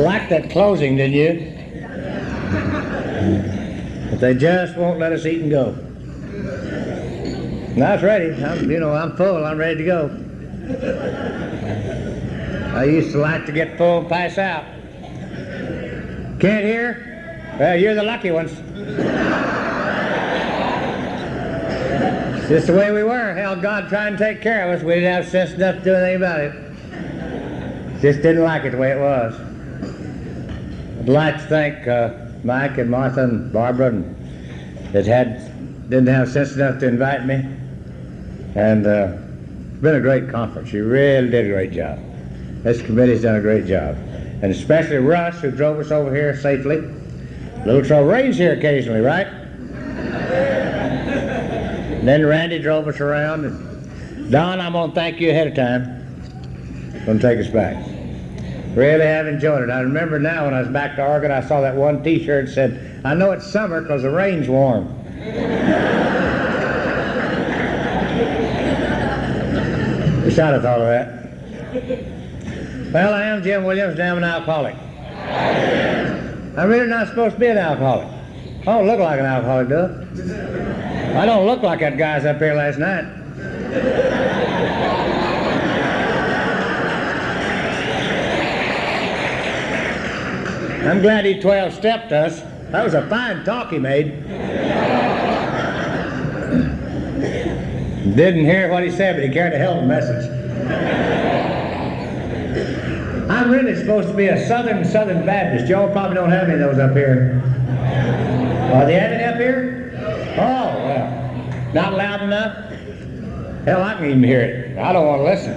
Liked that closing, didn't you? But they just won't let us eat and go. And I was ready. I'm full. I'm ready to go. I used to like to get full and pass out. Can't hear? Well, you're the lucky ones. It's just the way we were. Hell, God tried to take care of us. We didn't have sense enough to do anything about it. Just didn't like it the way it was. I'd like to thank Mike and Martha and Barbara that didn't have sense enough to invite me. And it's been a great conference. You really did a great job. This committee's done a great job. And especially Russ, who drove us over here safely. Little trouble rains here occasionally, right? And then Randy drove us around. And Don, I'm going to thank you ahead of time. Going to take us back. Really have enjoyed it. I remember now when I was back to Oregon, I saw that one T-shirt that said, "I know it's summer because the rain's warm." Wish I'd have thought of that. Well, I am Jim Williams, and I'm an alcoholic. I'm really not supposed to be an alcoholic. I don't look like an alcoholic, do I? I don't look like that guy's up here last night. I'm glad he 12-stepped us. That was a fine talk he made. Didn't hear what he said, but he carried a hell of a message. I'm really supposed to be a Southern Baptist. Y'all probably don't have any of those up here. Are they having up here? Oh, well. Not loud enough? Hell, I can even hear it. I don't want to listen.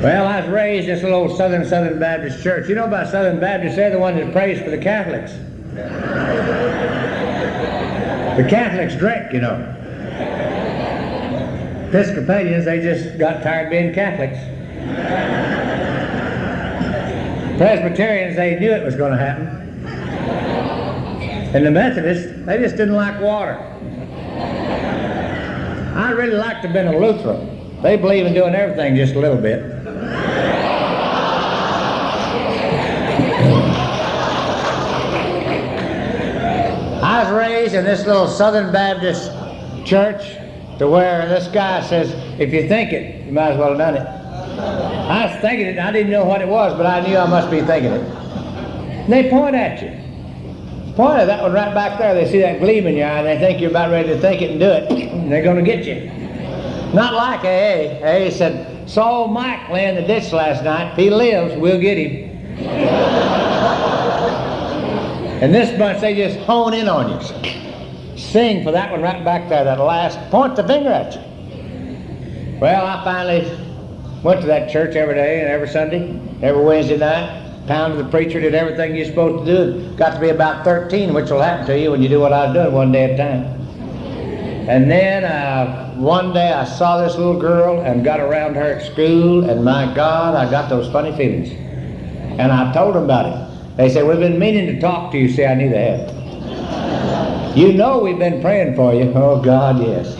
Well, I was raised in this little old Southern Baptist church. You know about Southern Baptists? They're the ones that prays for the Catholics. The Catholics drink, you know. Episcopalians, they just got tired of being Catholics. Presbyterians, they knew it was going to happen. And the Methodists, they just didn't like water. I really like to have been a Lutheran. They believe in doing everything just a little bit. I was raised in this little Southern Baptist church to where this guy says, if you think it, you might as well have done it. I was thinking it, and I didn't know what it was, but I knew I must be thinking it. And they point at you. Point at that one right back there. They see that gleam in your eye, and they think you're about ready to think it and do it. And they're going to get you. Not like AA. AA said, saw old Mike lay in the ditch last night. If he lives, we'll get him. And this bunch, they just hone in on you. Sing for that one right back there, that last, point the finger at you. Well, I finally went to that church every day and every Sunday, every Wednesday night, pounded the preacher, did everything you're supposed to do. Got to be about 13, which will happen to you when you do what I was doing one day at a time. And then one day I saw this little girl and got around her at school, and my God, I got those funny feelings. And I told them about it. They said, we've been meaning to talk to you. See, I need the help. You know we've been praying for you. Oh, God, yes.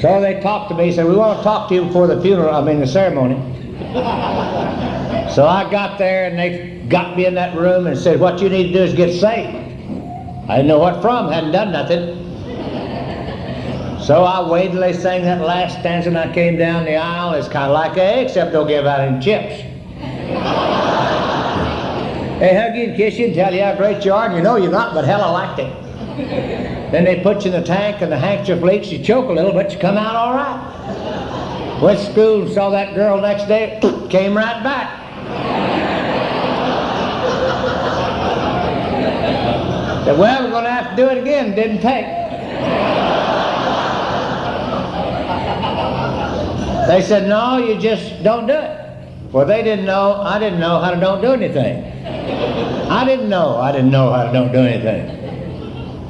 So they talked to me, said, we want to talk to you before the the ceremony. So I got there, and they got me in that room and said, what you need to do is get saved. I didn't know what from, hadn't done nothing. So I waited till they sang that last stanza, and I came down the aisle. It's kind of like AA, except they'll give out any chips. They hug you and kiss you and tell you how great you are, and you know you're not, but hell, I liked it. Then they put you in the tank, and the handkerchief leaks. You choke a little, but you come out all right. Went to school and saw that girl next day, came right back. Said, well, we're going to have to do it again. Didn't take. They said, no, you just don't do it. Well, they didn't know, I didn't know how to don't do anything. I didn't know how to don't do anything.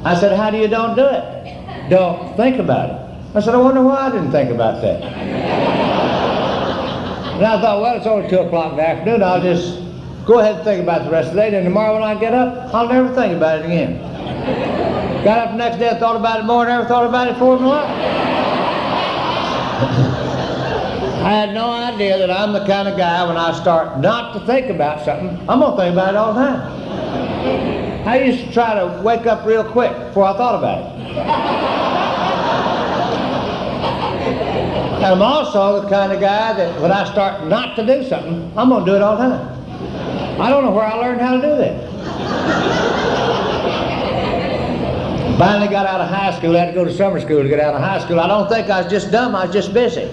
I said, how do you don't do it? Don't think about it. I said, I wonder why I didn't think about that. And I thought, well, it's only 2 o'clock in the afternoon. I'll just go ahead and think about the rest of the day. Then tomorrow when I get up, I'll never think about it again. Got up the next day, I thought about it more, never thought about it before in my life. I had no idea that I'm the kind of guy, when I start not to think about something, I'm going to think about it all the time. I used to try to wake up real quick before I thought about it. And I'm also the kind of guy that when I start not to do something, I'm going to do it all the time. I don't know where I learned how to do that. Finally got out of high school. I had to go to summer school to get out of high school. I don't think I was just dumb, I was just busy.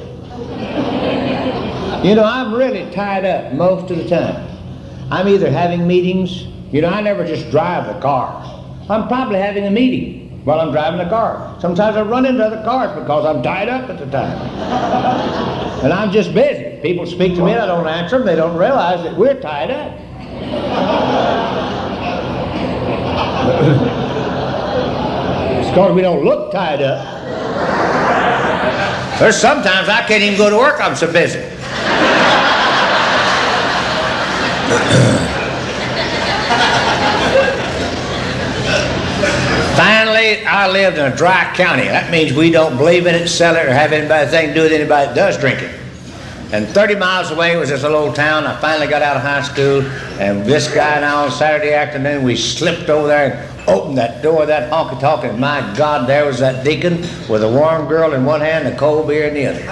You know, I'm really tied up most of the time. I'm either having meetings. You know, I never just drive the car. I'm probably having a meeting while I'm driving the car. Sometimes I run into other cars because I'm tied up at the time. And I'm just busy. People speak to me and I don't answer them. They don't realize that we're tied up. It's because we don't look tied up. There's sometimes I can't even go to work, I'm so busy. Finally, I lived in a dry county. That means we don't believe in it, sell it, or have anything to do with anybody that does drink it. And 30 miles away was this little old town. I finally got out of high school, and this guy and I on Saturday afternoon, we slipped over there and opened that door of that honky-tonk, and my God, there was that deacon with a warm girl in one hand and a cold beer in the other.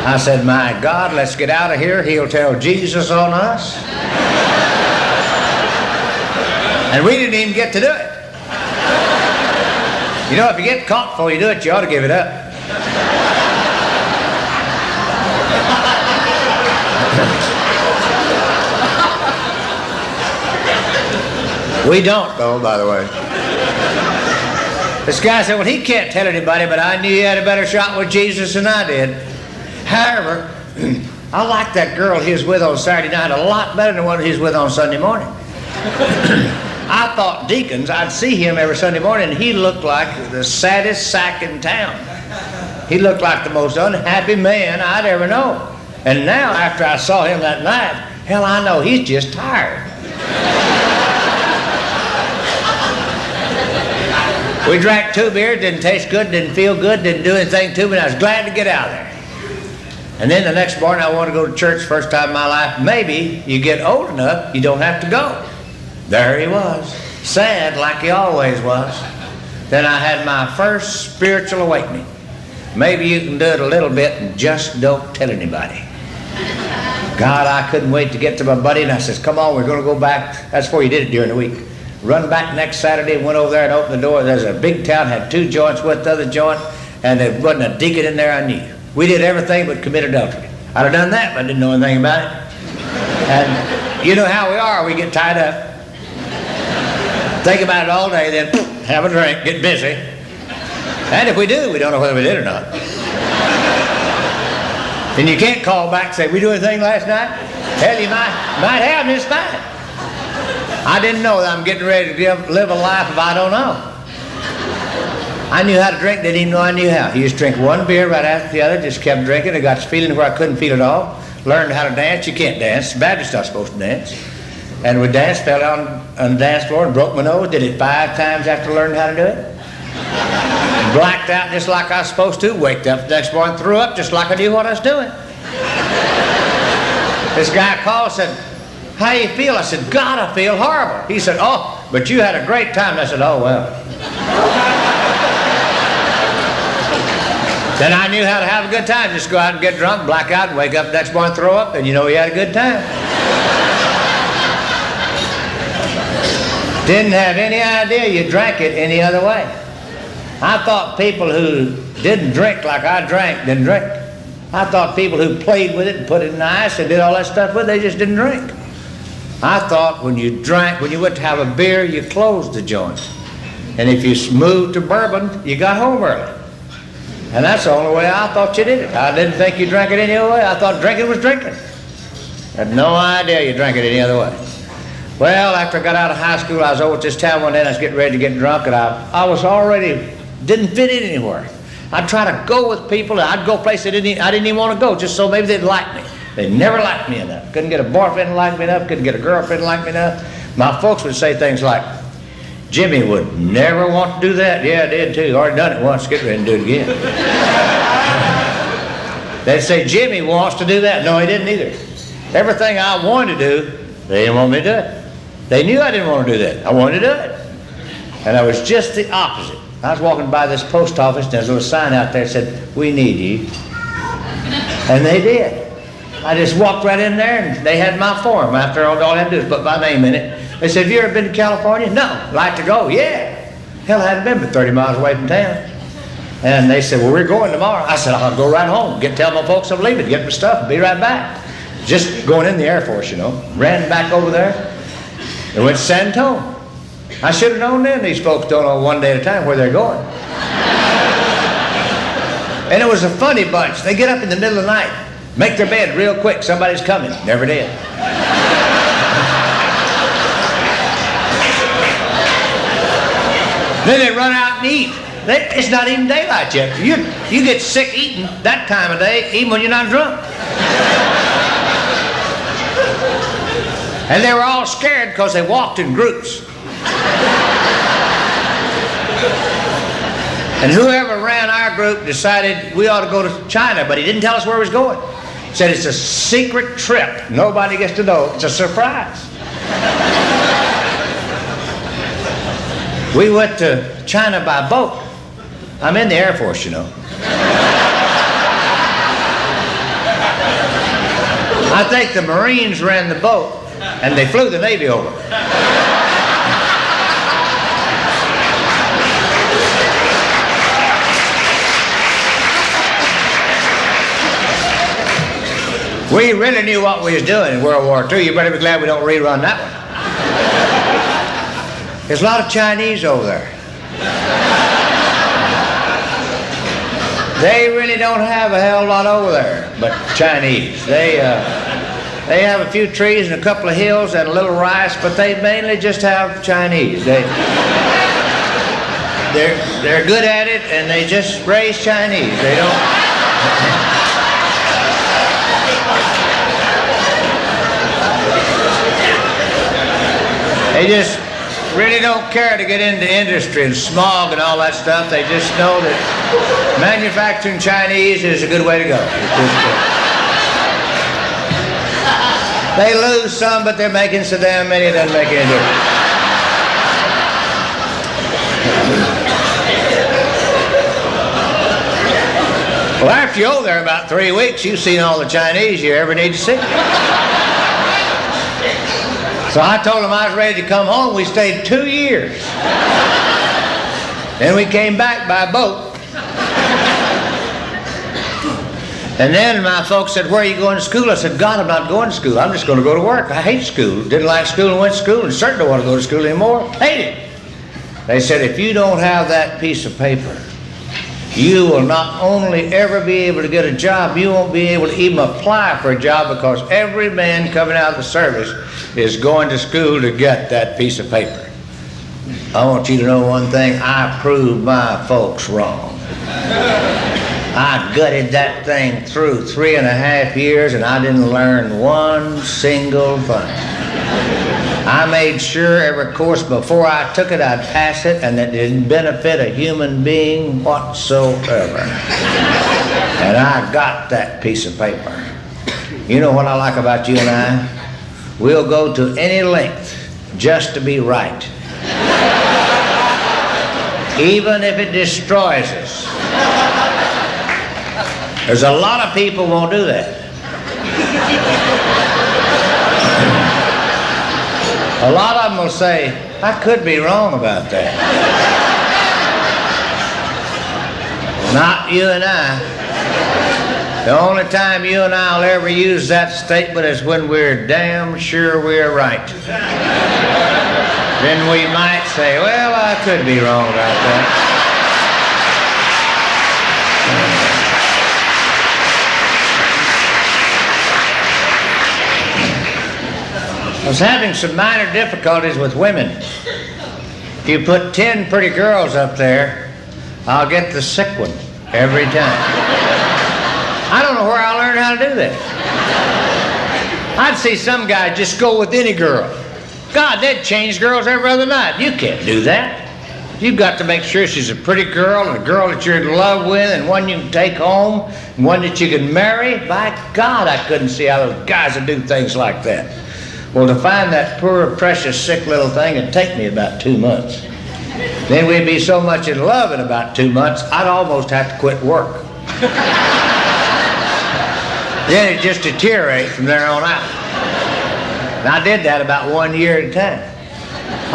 I said, my God, let's get out of here. He'll tell Jesus on us. And we didn't even get to do it. You know, if you get caught before you do it, you ought to give it up. We don't, though, by the way. This guy said, well, he can't tell anybody, but I knew he had a better shot with Jesus than I did. However, I liked that girl he was with on Saturday night a lot better than the one he was with on Sunday morning. I thought deacons, I'd see him every Sunday morning, and he looked like the saddest sack in town. He looked like the most unhappy man I'd ever known. And now, after I saw him that night, hell, I know he's just tired. We drank 2 beers, didn't taste good, didn't feel good, didn't do anything to me, and I was glad to get out of there. And then the next morning I wanted to go to church, first time in my life. Maybe you get old enough, you don't have to go. There he was, sad like he always was. Then I had my first spiritual awakening. Maybe you can do it a little bit and just don't tell anybody. God, I couldn't wait to get to my buddy, and I says, come on, we're going to go back. That's before you did it during the week. Run back next Saturday, went over there and opened the door. There's a big town, had 2 joints with the other joint, and there wasn't a deacon in there I knew. We did everything but commit adultery. I'd have done that, but I didn't know anything about it. And you know how we are, we get tied up. Think about it all day, then have a drink, get busy. And if we do, we don't know whether we did or not. And you can't call back and say, we do anything last night? Hell, you might have, and it's fine. I didn't know that I'm getting ready to live a life if I don't know. I knew how to drink, didn't even know I knew how. He used to drink 1 beer right after the other, just kept drinking. I got this feeling where I couldn't feel it all. Learned how to dance. You can't dance. Baptists not supposed to dance. And we danced, fell down on the dance floor and broke my nose. Did it 5 times after learning how to do it. Blacked out just like I was supposed to. Waked up the next morning, threw up just like I knew what I was doing. This guy called and said, how you feel? I said, God, I feel horrible. He said, oh, but you had a great time. I said, oh, well. Then I knew how to have a good time. Just go out and get drunk, black out, and wake up the next morning, throw up, and you know he had a good time. Didn't have any idea you drank it any other way. I thought people who didn't drink like I drank didn't drink. I thought people who played with it and put it in the ice and did all that stuff with it, they just didn't drink. I thought when you drank, when you went to have a beer, you closed the joint. And if you moved to bourbon, you got home early. And that's the only way I thought you did it. I didn't think you drank it any other way. I thought drinking was drinking. Had no idea you drank it any other way. Well, after I got out of high school, I was over at this town one day and I was getting ready to get drunk, and I was already, didn't fit in anywhere. I'd try to go with people, and I'd go places I didn't even want to go, just so maybe they'd like me. They never liked me enough. Couldn't get a boyfriend to like me enough, couldn't get a girlfriend to like me enough. My folks would say things like, Jimmy would never want to do that. Yeah, I did too. Already done it once. Get ready to do it again. They'd say, Jimmy wants to do that. No, he didn't either. Everything I wanted to do, they didn't want me to do it. They knew I didn't want to do that. I wanted to do it. And I was just the opposite. I was walking by this post office, and there's a little sign out there that said, we need you. And they did. I just walked right in there, and they had my form. After all I had to do was put my name in it. They said, have you ever been to California? No. Like to go? Yeah. Hell, I hadn't been but 30 miles away from town. And they said, well, we're going tomorrow. I said, I'll go right home. Tell my folks I'm leaving, get my stuff, and be right back. Just going in the Air Force, you know. Ran back over there and went to San Antonio. I should have known then these folks don't know one day at a time where they're going. And it was a funny bunch. They get up in the middle of the night, make their bed real quick. Somebody's coming. Never did. Then they run out and eat. It's not even daylight yet. You get sick eating that time of day, even when you're not drunk. And they were all scared because they walked in groups. And whoever ran our group decided we ought to go to China, but he didn't tell us where he was going. He said it's a secret trip. Nobody gets to know. It's a surprise. We went to China by boat. I'm in the Air Force, you know. I think the Marines ran the boat, and they flew the Navy over. We really knew what we was doing in World War II. You better be glad we don't rerun that one. There's a lot of Chinese over there. They really don't have a hell lot over there, but Chinese. They have a few trees and a couple of hills and a little rice, but they mainly just have Chinese. They're good at it, and they just raise Chinese. They don't. They just really don't care to get into industry and smog and all that stuff. They just know that manufacturing Chinese is a good way to go. They lose some, but they're making so damn many it doesn't make any difference. Well, after you're over there about 3 weeks, you've seen all the Chinese you ever need to see. So I told them I was ready to come home. We stayed 2 years. Then we came back by boat. And then my folks said, where are you going to school? I said, God, I'm not going to school. I'm just going to go to work. I hate school. Didn't like school and went to school, and certainly don't want to go to school anymore. Hate it. They said, if you don't have that piece of paper, you will not only ever be able to get a job, you won't be able to even apply for a job, because every man coming out of the service is going to school to get that piece of paper. I want you to know one thing. I proved my folks wrong. I gutted that thing through 3.5 years, and I didn't learn one single thing. I made sure every course before I took it, I'd pass it, and that it didn't benefit a human being whatsoever. And I got that piece of paper. You know what I like about you and I? We'll go to any length just to be right. Even if it destroys us. There's a lot of people won't do that. A lot of them will say, I could be wrong about that. Not you and I. The only time you and I will ever use that statement is when we're damn sure we're right. Then we might say, well, I could be wrong about that. I was having some minor difficulties with women. If you put 10 pretty girls up there, I'll get the sick one every time. I don't know where I learned how to do that. I'd see some guy just go with any girl. God, they'd change girls every other night. You can't do that. You've got to make sure she's a pretty girl and a girl that you're in love with and one you can take home and one that you can marry. By God, I couldn't see how those guys would do things like that. Well, to find that poor, precious, sick little thing, it'd take me about 2 months. Then we'd be so much in love in about 2 months, I'd almost have to quit work. Then it'd just deteriorate from there on out. And I did that about 1 year at a time.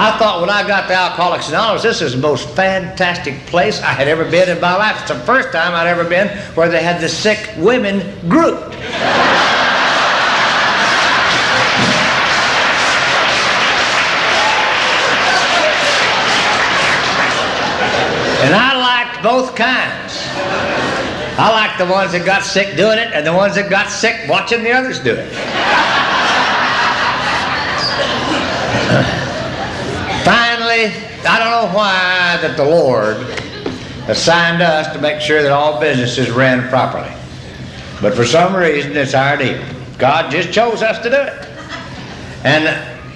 I thought when I got to Alcoholics Anonymous, this is the most fantastic place I had ever been in my life. It's the first time I'd ever been where they had the sick women grouped. And I liked both kinds. I liked the ones that got sick doing it and the ones that got sick watching the others do it. Finally, I don't know why that the Lord assigned us to make sure that all businesses ran properly. But for some reason, it's our deal. God just chose us to do it. And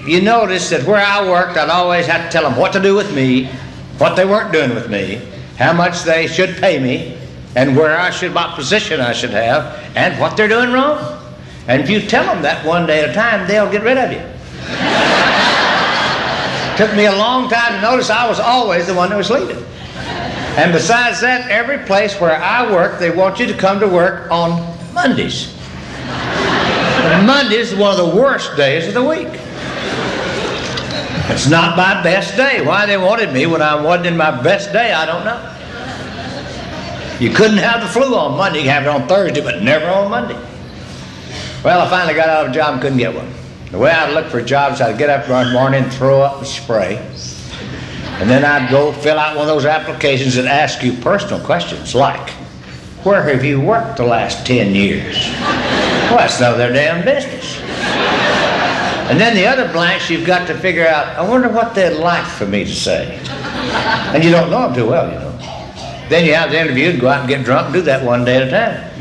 you notice that where I worked, I'd always have to tell them what to do with me, what they weren't doing with me, how much they should pay me, and what position I should have, and what they're doing wrong. And if you tell them that one day at a time, they'll get rid of you. Took me a long time to notice I was always the one that was leading. And besides that, every place where I work, they want you to come to work on Mondays. And Mondays is one of the worst days of the week. It's not my best day. Why they wanted me when I wasn't in my best day, I don't know. You couldn't have the flu on Monday. You could have it on Thursday, but never on Monday. Well, I finally got out of a job and couldn't get one. The way I'd look for jobs, I'd get up one morning, throw up and spray. And then I'd go fill out one of those applications that ask you personal questions like, where have you worked the last 10 years? Well, that's none of their damn business. And then the other blanks you've got to figure out, I wonder what they'd like for me to say. And you don't know them too well, you know. Then you have the interview and go out and get drunk and do that one day at a time.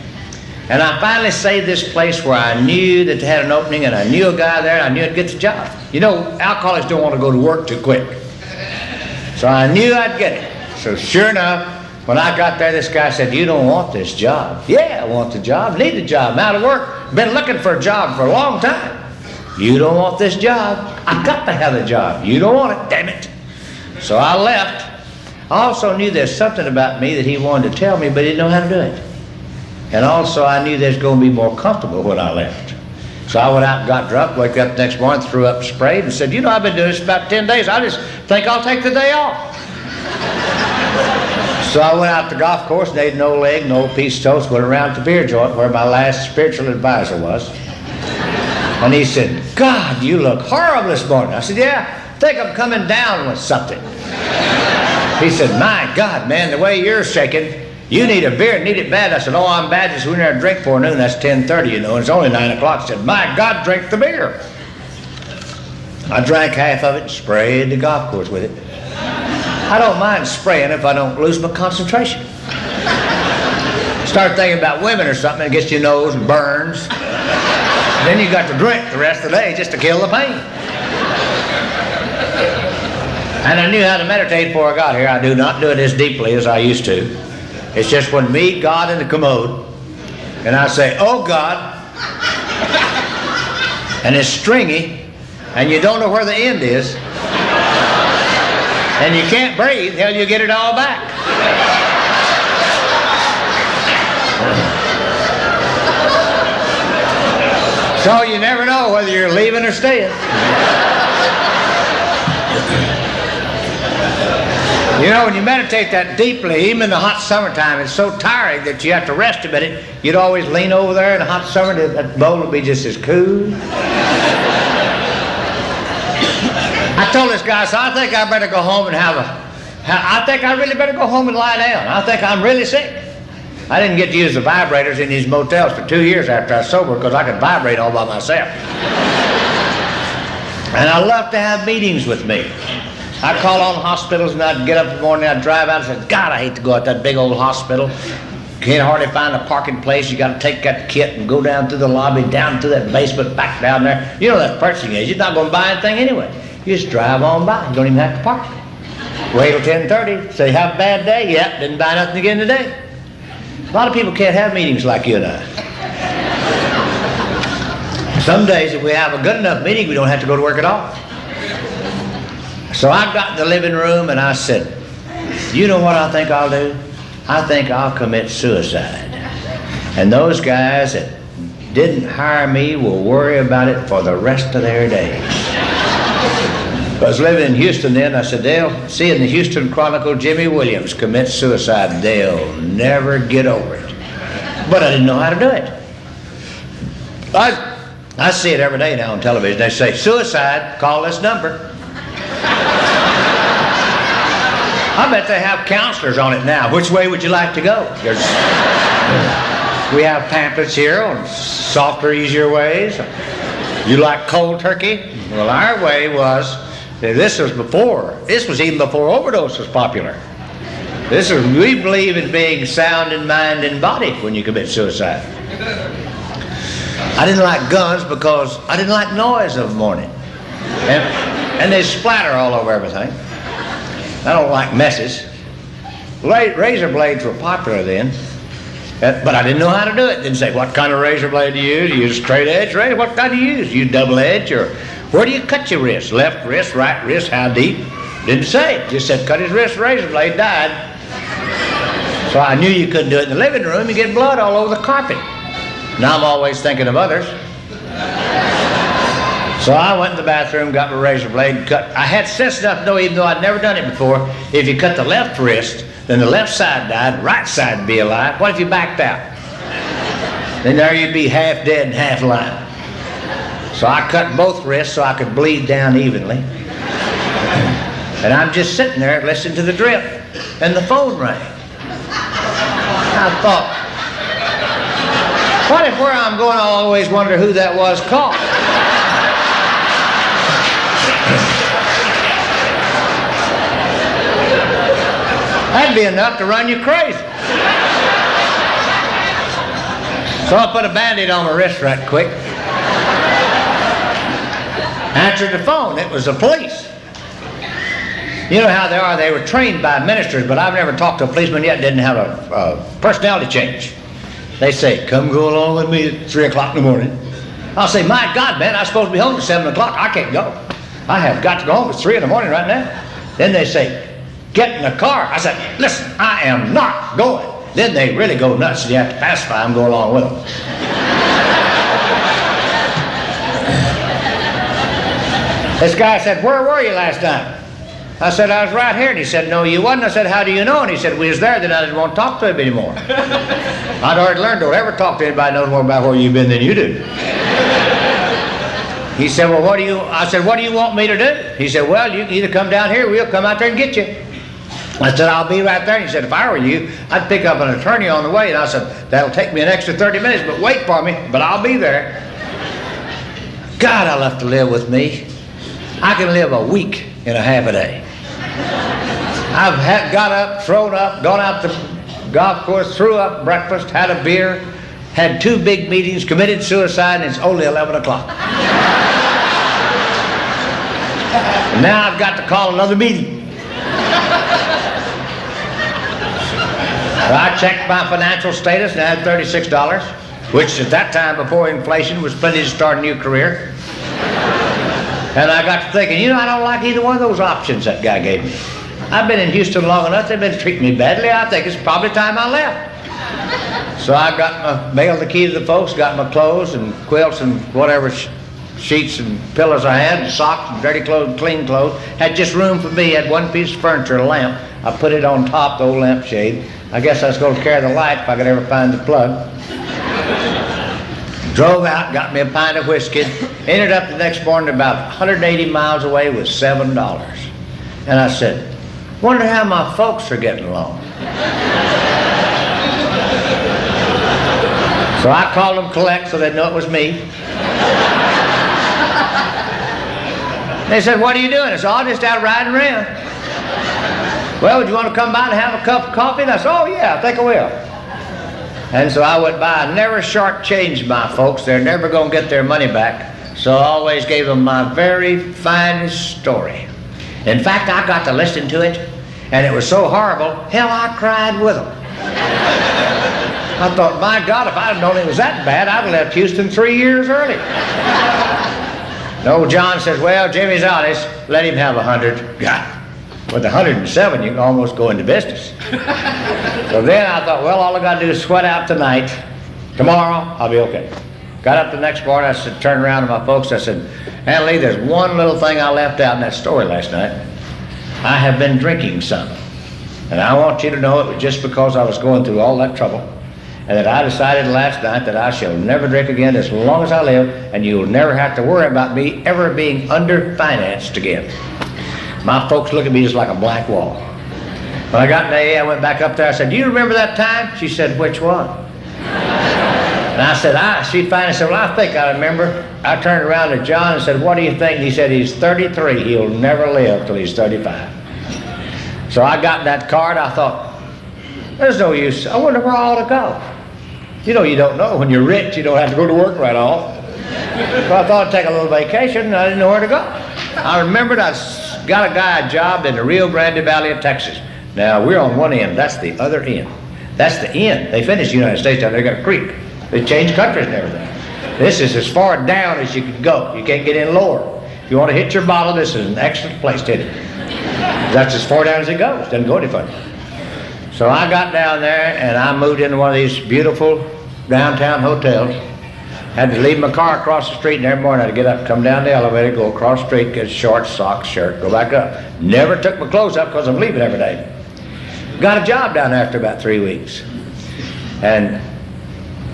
And I finally saved this place where I knew that they had an opening and I knew a guy there and I knew I'd get the job. You know, alcoholics don't want to go to work too quick. So I knew I'd get it. So sure enough, when I got there, this guy said, you don't want this job. Yeah, I want the job, need the job, I'm out of work, been looking for a job for a long time. You don't want this job, I've got to have the job. You don't want it, damn it. So I left. I also knew there's something about me that he wanted to tell me, but he didn't know how to do it. And also I knew there's going to be more comfortable when I left. So I went out and got drunk, woke up the next morning, threw up, sprayed, and said, you know, I've been doing this about 10 days. I just think I'll take the day off. So I went out to the golf course and ate an old egg and an old piece of toast, went around to the beer joint where my last spiritual advisor was. And he said, God, you look horrible this morning. I said, yeah, I think I'm coming down with something. He said, my God, man, the way you're shaking, you need a beer, need it bad. I said, oh, I'm bad. Just we never drink before noon. That's 10:30, you know, and it's only 9 o'clock. He said, my God, drink the beer. I drank half of it and sprayed the golf course with it. I don't mind spraying if I don't lose my concentration. Start thinking about women or something, it gets your nose and burns. Then you got to drink the rest of the day just to kill the pain. And I knew how to meditate before I got here. I do not do it as deeply as I used to. It's just when me, God, and the commode, and I say, oh God, and it's stringy, and you don't know where the end is, and you can't breathe, hell, you get it all back. So you never know whether you're leaving or staying. You know, when you meditate that deeply, even in the hot summertime, it's so tiring that you have to rest a minute. You'd always lean over there in the hot summer, that bowl would be just as cool. I told this guy, so I think I better go home and I think I really better go home and lie down. I think I'm really sick. I didn't get to use the vibrators in these motels for 2 years after I was sober because I could vibrate all by myself. And I love to have meetings with me. I'd call on hospitals and I'd get up in the morning and I'd drive out and say, God, I hate to go out that big old hospital. Can't hardly find a parking place. You got to take that kit and go down through the lobby, down to that basement, back down there. You know what that purchasing is. You're not going to buy anything anyway. You just drive on by. You don't even have to park. Wait till 10:30. Say, have a bad day? Yep, didn't buy nothing again today. A lot of people can't have meetings like you and I. Some days, if we have a good enough meeting, we don't have to go to work at all. So I got in the living room and I said, you know what I think I'll do? I think I'll commit suicide. And those guys that didn't hire me will worry about it for the rest of their days. I was living in Houston then. I said, they'll see in the Houston Chronicle Jimmy Williams commit suicide. They'll never get over it. But I didn't know how to do it. I see it every day now on television. They say, suicide, call this number. I bet they have counselors on it now. Which way would you like to go? We have pamphlets here on softer, easier ways. You like cold turkey? Well, our way was, this was even before overdose was popular. We believe in being sound in mind and body when you commit suicide. I didn't like guns because I didn't like noise of the morning. And they splatter all over everything. I don't like messes. Razor blades were popular then, but I didn't know how to do it. Didn't say, what kind of razor blade do you use? Do you use a straight edge razor? What kind do you use? Do you double edge? Or where do you cut your wrist? Left wrist, right wrist, how deep? Didn't say. Just said, cut his wrist, razor blade, died. So I knew you couldn't do it in the living room. You get blood all over the carpet. Now I'm always thinking of others. So I went in the bathroom, got my razor blade, and cut. I had sense enough to know, even though I'd never done it before, if you cut the left wrist, then the left side died, right side would be alive. What if you backed out? Then there you'd be half dead and half alive. So I cut both wrists so I could bleed down evenly. And I'm just sitting there listening to the drip, and the phone rang. I thought, what if where I'm going I always wonder who that was called? That'd be enough to run you crazy. So I put a Band-Aid on my wrist right quick. Answered the phone. It was the police. You know how they are. They were trained by ministers, but I've never talked to a policeman yet. Didn't have a personality change. They say, come go along with me at 3 o'clock in the morning. I'll say, my God, man, I'm supposed to be home at 7 o'clock. I can't go. I have got to go home. It's 3 in the morning right now. Then they say, get in the car. I said, listen, I am not going. Then they really go nuts. You have to pacify them, go along with them. This guy said, where were you last time? I said, I was right here. And he said, no, you wasn't. I said, how do you know? And he said, we was there, then I didn't want to talk to him anymore. I'd already learned, don't ever talk to anybody who knows more about where you've been than you do. He said, well, I said, what do you want me to do? He said, well, you can either come down here or we'll come out there and get you. I said, I'll be right there. And he said, if I were you, I'd pick up an attorney on the way. And I said, that'll take me an extra 30 minutes, but wait for me, but I'll be there. God, I love to live with me. I can live a week in a half a day. I've got up, thrown up, gone out to the golf course, threw up breakfast, had a beer, had 2 big meetings, committed suicide, and it's only 11 o'clock. And now I've got to call another meeting. So I checked my financial status and I had $36, which at that time, before inflation, was plenty to start a new career. And I got to thinking, I don't like either one of those options that guy gave me. I've been in Houston long enough, they've been treating me badly. I think it's probably time I left. So I mailed the key to the folks, got my clothes and quilts and whatever sheets and pillows I had, and socks and dirty clothes, clean clothes. Had just room for me, had one piece of furniture, a lamp. I put it on top, the old lampshade. I guess I was going to carry the light if I could ever find the plug. Drove out, got me a pint of whiskey, ended up the next morning about 180 miles away with $7. And I said, wonder how my folks are getting along. So I called them collect so they'd know it was me. They said, what are you doing? I said, I'm just out riding around. Well, would you want to come by and have a cup of coffee? And I said, oh yeah, I think I will. And so I went by. I never shortchanged my folks. They're never going to get their money back. So I always gave them my very finest story. In fact, I got to listen to it And it was so horrible, hell, I cried with them. I thought, my God, if I'd known it was that bad, I'd have left Houston 3 years early. No, John says, well, Jimmy's honest, let him have 100. God, with 107, you can almost go into business. So then I thought, well, all I got to do is sweat out tonight. Tomorrow, I'll be okay. Got up the next morning, I said, turned around to my folks, I said, Aunt Lee, there's one little thing I left out in that story last night. I have been drinking some. And I want you to know it was just because I was going through all that trouble, and that I decided last night that I shall never drink again as long as I live, and you'll never have to worry about me ever being under-financed again. My folks look at me just like a blank wall. When I got in AA, I went back up there, I said, do you remember that time? She said, which one? And I said, she finally said, well, I think I remember. I turned around to John and said, what do you think? And he said, he's 33. He'll never live till he's 35. So I got that card. I thought, there's no use. I wonder where I ought to go. You know, you don't know. When you're rich, you don't have to go to work right off. So I thought I'd take a little vacation, and I didn't know where to go. I remembered I got a guy a job in the Rio Grande Valley of Texas. Now, we're on one end. That's the other end. That's the end. They finished the United States down there. They got a creek. They changed countries and everything. This is as far down as you can go. You can't get in lower. If you want to hit your bottle, this is an excellent place to hit it. That's as far down as it goes. Doesn't go any further. So I got down there and I moved into one of these beautiful downtown hotels. Had to leave my car across the street, and every morning I'd get up, come down the elevator, go across the street, get shorts, socks, shirt, go back up. Never took my clothes up because I'm leaving every day. Got a job down there after about 3 weeks. And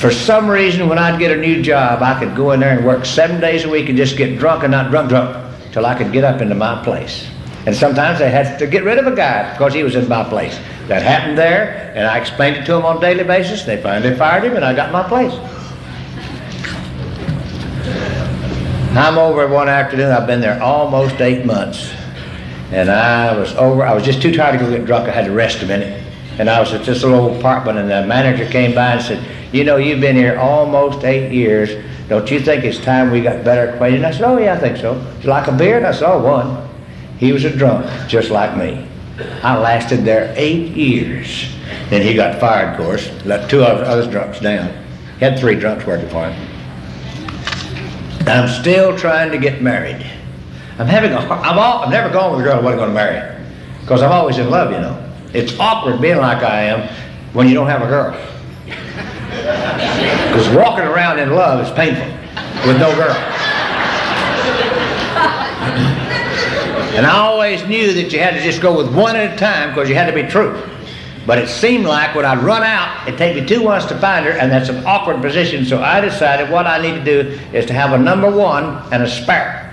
for some reason, when I'd get a new job, I could go in there and work 7 days a week and just get drunk and not drunk till I could get up into my place. And sometimes they had to get rid of a guy because he was in my place. That happened there, and I explained it to them on a daily basis. They finally fired him, and I got my place. I'm over one afternoon. I've been there almost 8 months. And I was just too tired to go get drunk. I had to rest a minute. And I was at this little old apartment, and the manager came by and said, you know, you've been here almost 8 years. Don't you think it's time we got better acquainted? And I said, oh, yeah, I think so. Do you like a beer? And I said, oh, one. He was a drunk, just like me. I lasted there 8 years. Then he got fired, of course, let 2 other drunks down. He had 3 drunks working for him. I'm still trying to get married. I've never gone with a girl I wasn't going to marry, because I'm always in love, you know. It's awkward being like I am when you don't have a girl. Because walking around in love is painful with no girl. And I always knew that you had to just go with one at a time because you had to be true. But it seemed like when I'd run out, it'd take me 2 months to find her, and that's an awkward position. So I decided what I need to do is to have a number 1 and a spare.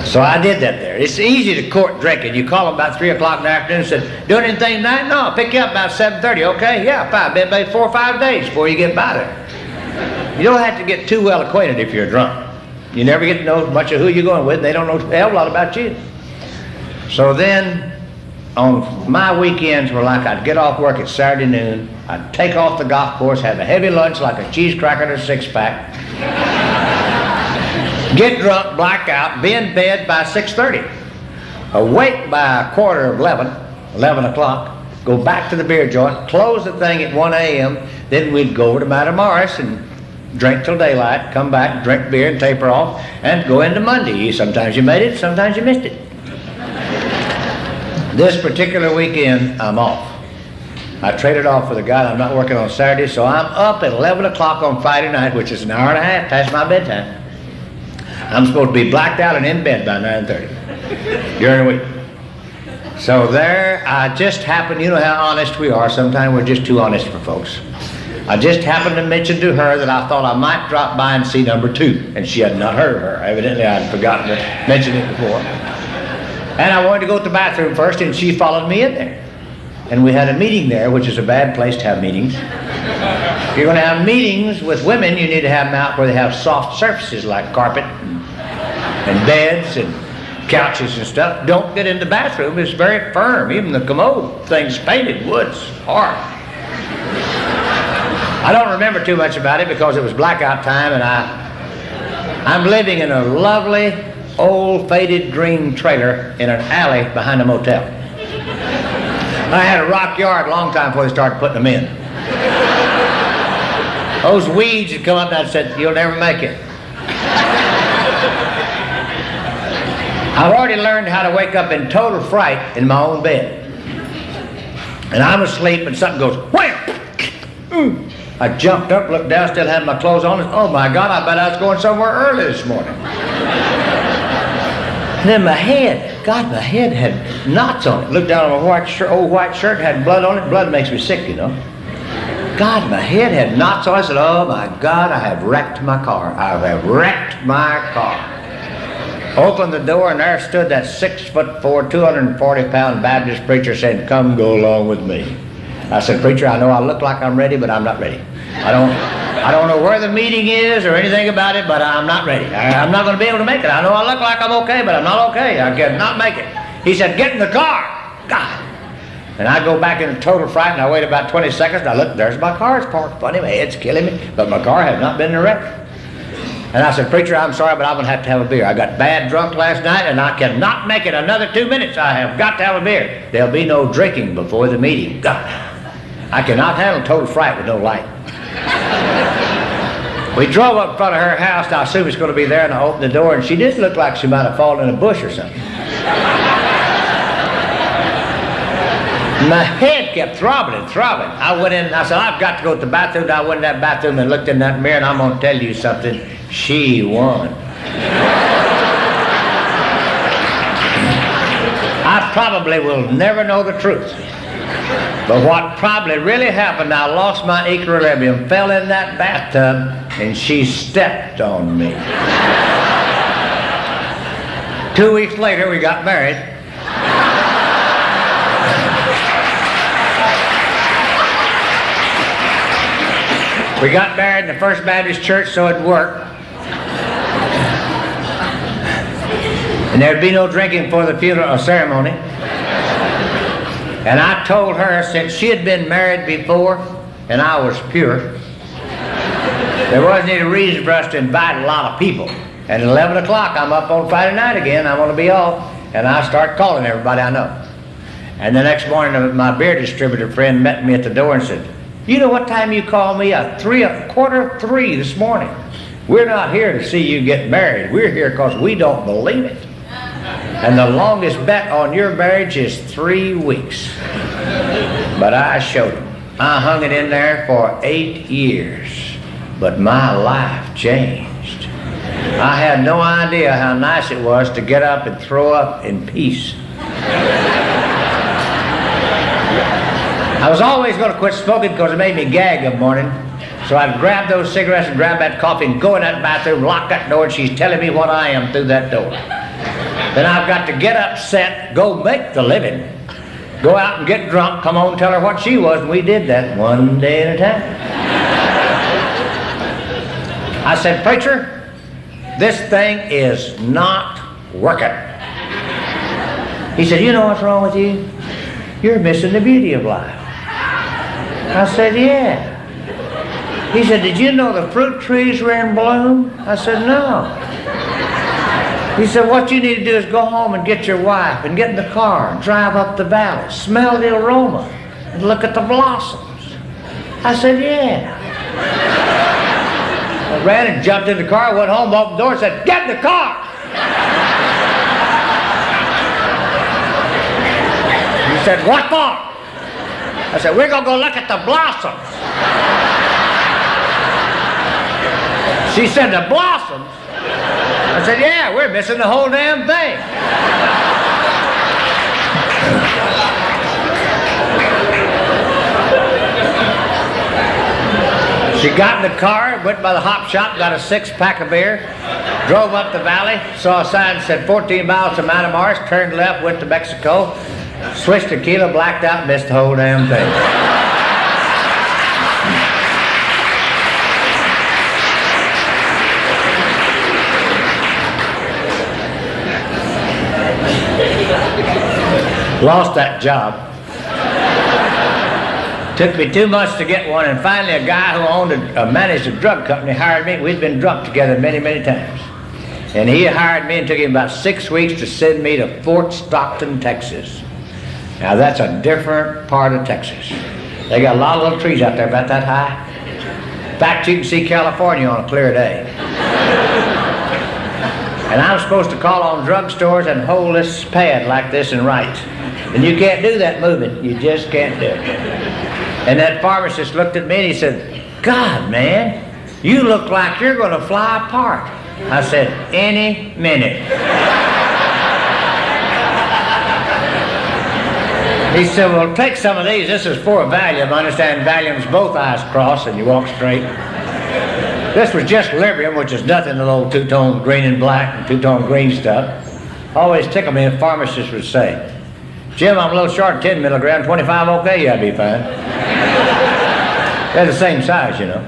So I did that there. It's easy to court drinking. You call them about 3 o'clock in the afternoon and say, doing anything tonight? No, I'll pick you up about 7:30. Okay, yeah, fine. Been maybe 4 or 5 days before you get by there. You don't have to get too well acquainted if you're drunk. You never get to know much of who you're going with, and they don't know a hell of a lot about you. So then, on my weekends were like I'd get off work at Saturday noon, I'd take off the golf course, have a heavy lunch like a cheese cracker and a 6-pack, get drunk, black out, be in bed by 6:30, awake by a quarter of 11 o'clock, go back to the beer joint, close the thing at 1 a.m., then we'd go over to Madam Morris and drink till daylight, come back, drink beer and taper off, and go into Monday. Sometimes you made it, sometimes you missed it. This particular weekend, I'm off. I traded off with a guy I'm not working on Saturday, so I'm up at 11 o'clock on Friday night, which is an hour and a half past my bedtime. I'm supposed to be blacked out and in bed by 9:30 during the week. So there, I just happened, you know how honest we are. Sometimes we're just too honest for folks. I just happened to mention to her that I thought I might drop by and see number 2, and she had not heard of her. Evidently, I'd forgotten to mention it before. And I wanted to go to the bathroom first, and she followed me in there. And we had a meeting there, which is a bad place to have meetings. If you're going to have meetings with women, you need to have them out where they have soft surfaces like carpet and beds and couches and stuff. Don't get in the bathroom. It's very firm. Even the commode thing's painted. Wood's hard. I don't remember too much about it because it was blackout time, and I'm living in a lovely old faded green trailer in an alley behind a motel. I had a rock yard a long time before they started putting them in. Those weeds had come up and I said, "You'll never make it." I've already learned how to wake up in total fright in my own bed. And I'm asleep and something goes, wham! I jumped up, looked down, still had my clothes on. Oh my God, I bet I was going somewhere early this morning. And then my head had knots on it. Looked down on my old white shirt, had blood on it. Blood makes me sick, you know. God, my head had knots on it. I said, oh my God, I have wrecked my car. I have wrecked my car. Opened the door and there stood that 6'4", 240-pound Baptist preacher saying, "Come go along with me." I said, "Preacher, I know I look like I'm ready, but I'm not ready. I don't know where the meeting is or anything about it, but I'm not ready. I'm not going to be able to make it. I know I look like I'm okay, but I'm not okay. I cannot make it." He said, "Get in the car." God. And I go back in total fright and I wait about 20 seconds and I look, there's my car. It's parked funny. My head's killing me, but my car had not been in a wreck. And I said, "Preacher, I'm sorry, but I'm going to have a beer. I got bad drunk last night and I cannot make it another 2 minutes. I have got to have a beer. There'll be no drinking before the meeting." God. I cannot handle total fright with no light. We drove up in front of her house. Now, I assume it's going to be there, and I opened the door, and she did look like she might have fallen in a bush or something. My head kept throbbing and throbbing. I went in, and I said, "I've got to go to the bathroom." I went in that bathroom and looked in that mirror, and I'm going to tell you something. She won. I probably will never know the truth. But what probably really happened, I lost my equilibrium, fell in that bathtub, and she stepped on me. 2 weeks later, we got married. We got married in the First Baptist Church, so it worked. And there'd be no drinking for the funeral ceremony. And I told her, since she had been married before and I was pure, there wasn't any reason for us to invite a lot of people. And at 11 o'clock, I'm up on Friday night again. I'm going to be off. And I start calling everybody I know. And the next morning, my beer distributor friend met me at the door and said, "You know what time you called me? 3:45 this morning. We're not here to see you get married. We're here because we don't believe it. And the longest bet on your marriage is 3 weeks." But I showed him. I hung it in there for 8 years. But my life changed. I had no idea how nice it was to get up and throw up in peace. I was always going to quit smoking because it made me gag in the morning. So I'd grab those cigarettes and grab that coffee and go in that bathroom, lock that door, and she's telling me what I am through that door. Then I've got to get upset, go make the living, go out and get drunk, come home and tell her what she was, and we did that one day at a time. I said, "Preacher, this thing is not working." He said, "You know what's wrong with you? You're missing the beauty of life." I said, "Yeah." He said, "Did you know the fruit trees were in bloom?" I said, "No." He said, "What you need to do is go home and get your wife and get in the car and drive up the valley, smell the aroma, and look at the blossoms." I said, "Yeah." I ran and jumped in the car, went home, opened the door, and said, "Get in the car!" He said, "What for?" I said, "We're going to go look at the blossoms." She said, "The blossoms?" I said, "Yeah, we're missing the whole damn thing." She got in the car, went by the hop shop, got a 6-pack of beer, drove up the valley, saw a sign that said 14 miles to Matamoros, turned left, went to Mexico, switched tequila, blacked out, missed the whole damn thing. Lost that job. Took me 2 months to get one, and finally a guy who managed a drug company hired me. We'd been drunk together many, many times. And he hired me and took him about 6 weeks to send me to Fort Stockton, Texas. Now that's a different part of Texas. They got a lot of little trees out there about that high. In fact, you can see California on a clear day. And I'm supposed to call on drugstores and hold this pad like this and write. And you can't do that moving. You just can't do it. And that pharmacist looked at me and he said, God, man, you look like you're going to fly apart. I said, any minute. He said, well, take some of these. This is for Valium. Understand, Valium's both eyes crossed and you walk straight. This was just Librium, which is nothing, the little two-tone green and black and two-tone green stuff. Always tickled me, a pharmacist would say, Jim, I'm a little short, 10 milligrams, 25, okay, yeah, I'd be fine. They're the same size, you know.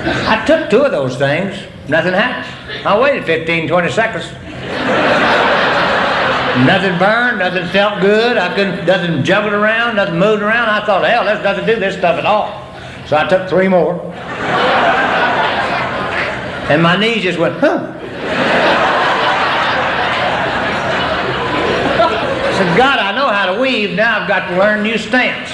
I took 2 of those things, nothing happened. I waited 15, 20 seconds. Nothing burned, nothing felt good, nothing juggled around, nothing moved around. I thought, hell, there's nothing to do this stuff at all. So I took 3 more. And my knees just went, huh. I said, God, I know how to weave, now I've got to learn new stance.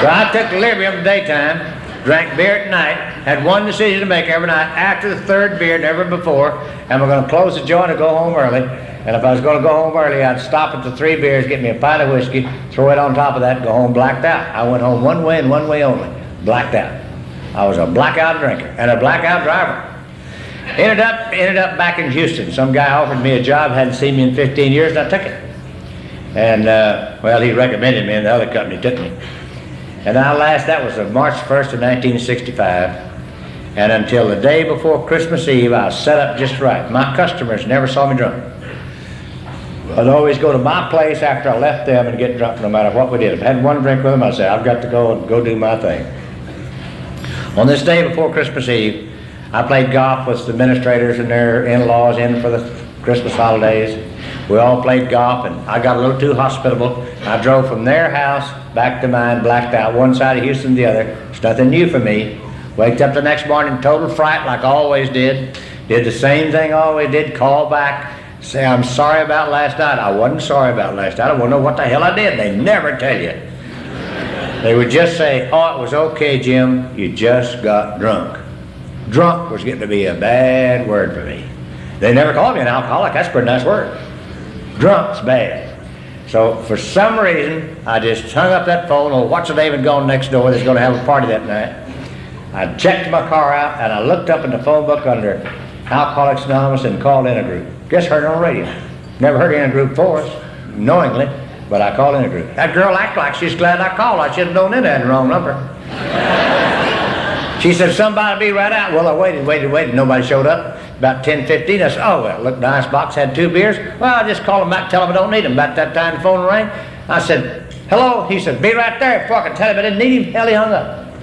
So I took Librium in the daytime, drank beer at night, had one decision to make every night, after the 3rd beer, never before, and we're going to close the joint and go home early. And if I was going to go home early, I'd stop at the 3 beers, get me a pint of whiskey, throw it on top of that, and go home blacked out. I went home one way and one way only, blacked out. I was a blackout drinker and a blackout driver. Ended up back in Houston. Some guy offered me a job, hadn't seen me in 15 years, and I took it. And, well, he recommended me, and the other company took me. And that was March 1st of 1965. And until the day before Christmas Eve, I was set up just right. My customers never saw me drunk. I'd always go to my place after I left them and get drunk no matter what we did. If I had one drink with them, I'd say, I've got to go do my thing. On this day before Christmas Eve, I played golf with the administrators and their in-laws in for the Christmas holidays. We all played golf, and I got a little too hospitable. I drove from their house back to mine, blacked out, one side of Houston, the other. It's nothing new for me. Waked up the next morning, total fright like I always did. Did the same thing I always did, call back, say I'm sorry about last night. I wasn't sorry about last night. I want to know what the hell I did. They never tell you. They would just say, oh, it was okay, Jim, you just got drunk. Drunk was getting to be a bad word for me. They never called me an alcoholic. That's a pretty nice word. Drunk's bad. So for some reason, I just hung up that phone. Oh, what's the name had gone next door that's going to have a party that night. I checked my car out, and I looked up in the phone book under Alcoholics Anonymous and called in a group. Just heard it on the radio. Never heard in a group before us, knowingly, but I called in a group. That girl acted like she's glad I called. I should have known it had the wrong number. She said, somebody be right out. Well, I waited. Nobody showed up. About 10:15, I said, oh, well, look, nice box, had 2 beers. Well, I just call them back, tell them I don't need them. About that time, the phone rang. I said, hello? He said, be right there before I can tell him I didn't need him. Hell, he hung up.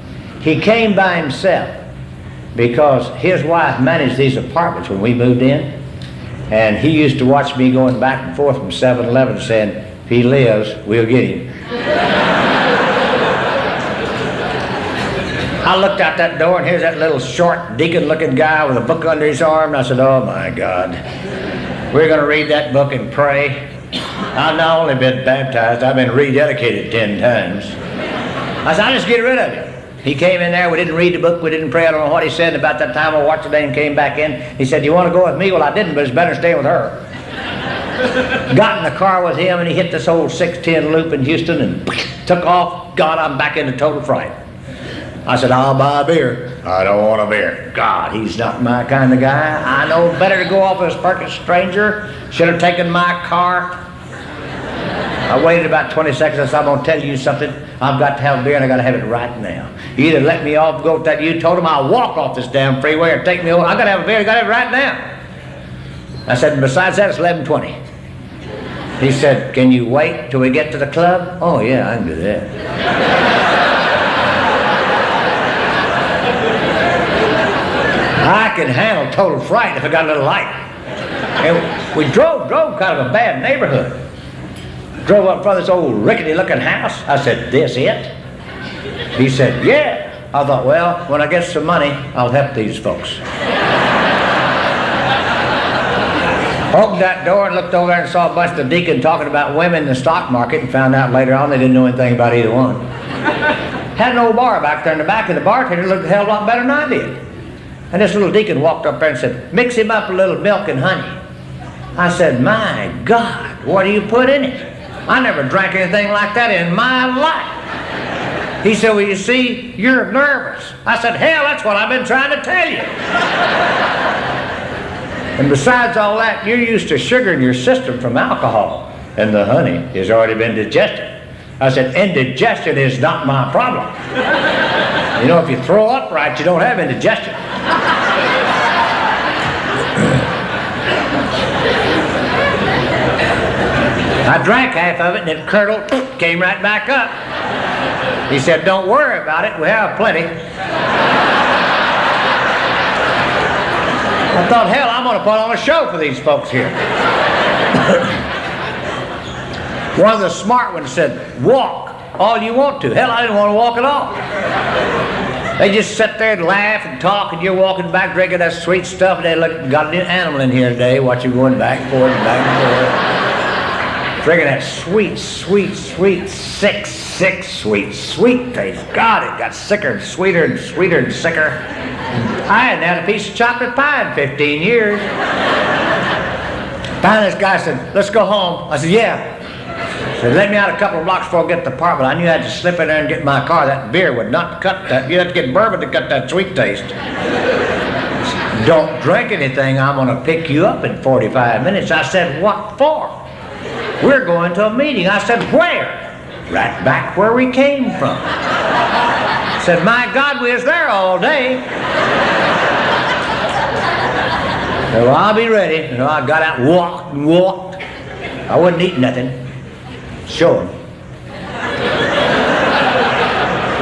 He came by himself because his wife managed these apartments when we moved in. And he used to watch me going back and forth from 7-Eleven saying, if he lives, we'll get him. I looked out that door, and here's that little short deacon-looking guy with a book under his arm, and I said, oh my God, we're going to read that book and pray. I've not only been baptized, I've been rededicated 10 times. I said, I'll just get rid of him. He came in there, we didn't read the book, we didn't pray, I don't know what he said. About that time I watched the day and came back in. He said, you want to go with me? Well, I didn't, but it's better staying with her. Got in the car with him, and he hit this old 610 loop in Houston and took off. God, I'm back into total fright. I said, I'll buy a beer. I don't want a beer. God, he's not my kind of guy. I know better to go off as a perfect stranger. Should have taken my car. I waited about 20 seconds. I said, I'm going to tell you something. I've got to have a beer, and I've got to have it right now. You either let me off, go with that. You told him I'll walk off this damn freeway or take me over. I've got to have a beer. I've got to have it right now. I said, and besides that, it's 11:20. He said, can you wait till we get to the club? Oh, yeah, I can do that. I can handle total fright if I got a little light. And we drove kind of a bad neighborhood. Drove up in front of this old rickety-looking house. I said, this it? He said, yeah. I thought, well, when I get some money, I'll help these folks. Opened that door and looked over there and saw a bunch of the deacons talking about women in the stock market, and found out later on they didn't know anything about either one. Had an old bar back there in the back, and the bartender looked a hell of a lot better than I did. And this little deacon walked up there and said, mix him up a little milk and honey. I said, my God, what do you put in it? I never drank anything like that in my life. He said, well, you see, you're nervous. I said, hell, that's what I've been trying to tell you. And besides all that, you're used to sugaring your system from alcohol, and the honey has already been digested. I said, indigestion is not my problem. You know, if you throw up right, you don't have indigestion. I drank half of it, and it curdled, came right back up. He said, don't worry about it, we have plenty. I thought, hell, I'm going to put on a show for these folks here. One of the smart ones said, walk all you want to. Hell, I didn't want to walk at all. They just sit there and laugh and talk, and you're walking back drinking that sweet stuff, and they look, got a new animal in here today, watch you going back and forth and back and forth. Drinking that sweet, sweet, sweet, sick, sweet taste. God, it got sicker and sweeter and sweeter and sicker. I hadn't had a piece of chocolate pie in 15 years. Finally, this guy said, let's go home. I said, yeah. He said, let me out a couple of blocks before I get to the apartment. I knew I had to slip in there and get in my car. That beer would not cut that. You have to get bourbon to cut that sweet taste. Said, don't drink anything. I'm going to pick you up in 45 minutes. I said, what for? We're going to a meeting. I said, where? Right back where we came from. I said, my God, we was there all day. So well, I'll be ready. You know, I got out and walked. I wouldn't eat nothing. Show him.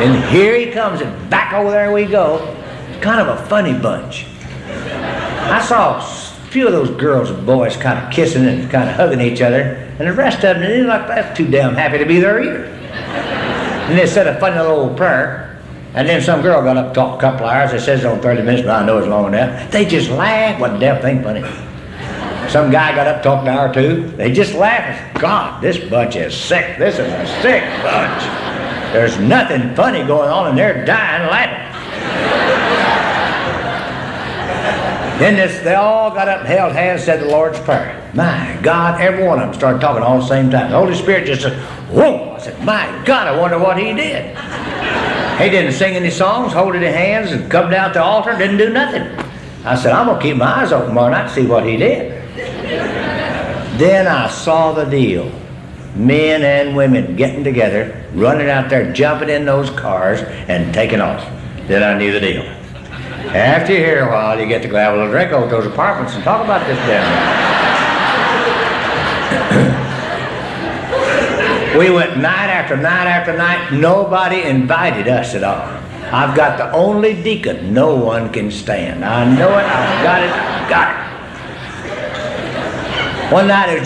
And here he comes, and back over there we go. It's kind of a funny bunch. I saw a few of those girls and boys kind of kissing and kind of hugging each other, and the rest of them didn't look that too damn happy to be there either. And they said a funny little old prayer, and then some girl got up and talked a couple of hours. It says on 30 minutes, but I know it's long enough. They just laughed. What the damn thing funny? Some guy got up, talked an hour or two. They just laughed. God, this bunch is sick. This is a sick bunch. There's nothing funny going on, and they're dying laughing. Then they all got up and held hands and said the Lord's Prayer. My God, every one of them started talking all at the same time. The Holy Spirit just said, whoa. I said, my God, I wonder what he did. He didn't sing any songs, holding his hands and come down to the altar, didn't do nothing. I said, I'm going to keep my eyes open tomorrow night to see what he did. Then I saw the deal. Men and women getting together, running out there, jumping in those cars, and taking off. Then I knew the deal. After you're here a while, you get to go have a little drink over at those apartments and talk about this down there. We went night after night after night. Nobody invited us at all. I've got the only deacon no one can stand. I know it, I've got it, I've got it. One night it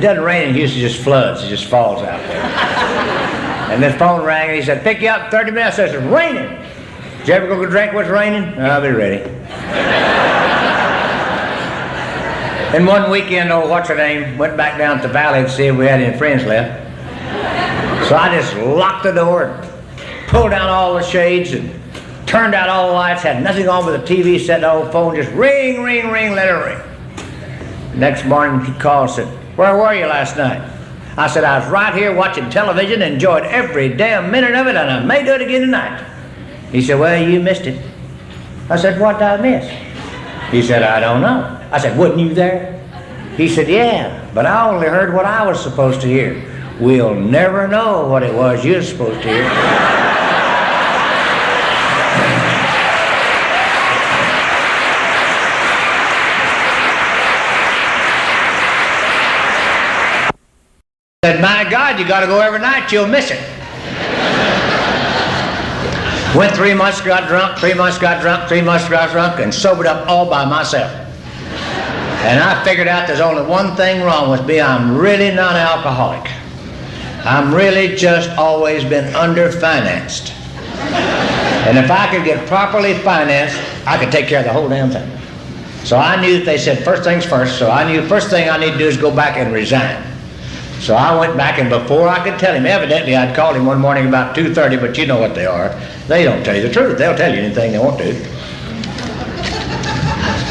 doesn't rain in Houston, it just floods, it just falls out there. And this phone rang and he said, pick you up in 30 minutes. I said, it's raining. Did you ever go drink what's raining? I'll be ready. And one weekend, what's her name, went back down to the valley to see if we had any friends left. So I just locked the door and pulled down all the shades and turned out all the lights, had nothing on but the TV set, the old phone, just ring, ring, ring, let it ring. Next morning he called and said, where were you last night? I said, I was right here watching television, enjoyed every damn minute of it, and I may do it again tonight. He said, well, you missed it. I said, what did I miss? He said, I don't know. I said, wasn't you there? He said, yeah, but I only heard what I was supposed to hear. We'll never know what it was you were supposed to hear. I said, my God, you got to go every night, you'll miss it. Went 3 months, got drunk, 3 months, got drunk, 3 months, got drunk, and sobered up all by myself. And I figured out there's only one thing wrong with me. I'm really non-alcoholic. I'm really just always been under-financed. And if I could get properly financed, I could take care of the whole damn thing. So I knew, they said first things first, so I knew first thing I need to do is go back and resign. So I went back, and before I could tell him, evidently I'd called him one morning about 2:30, but you know what they are. They don't tell you the truth. They'll tell you anything they want to.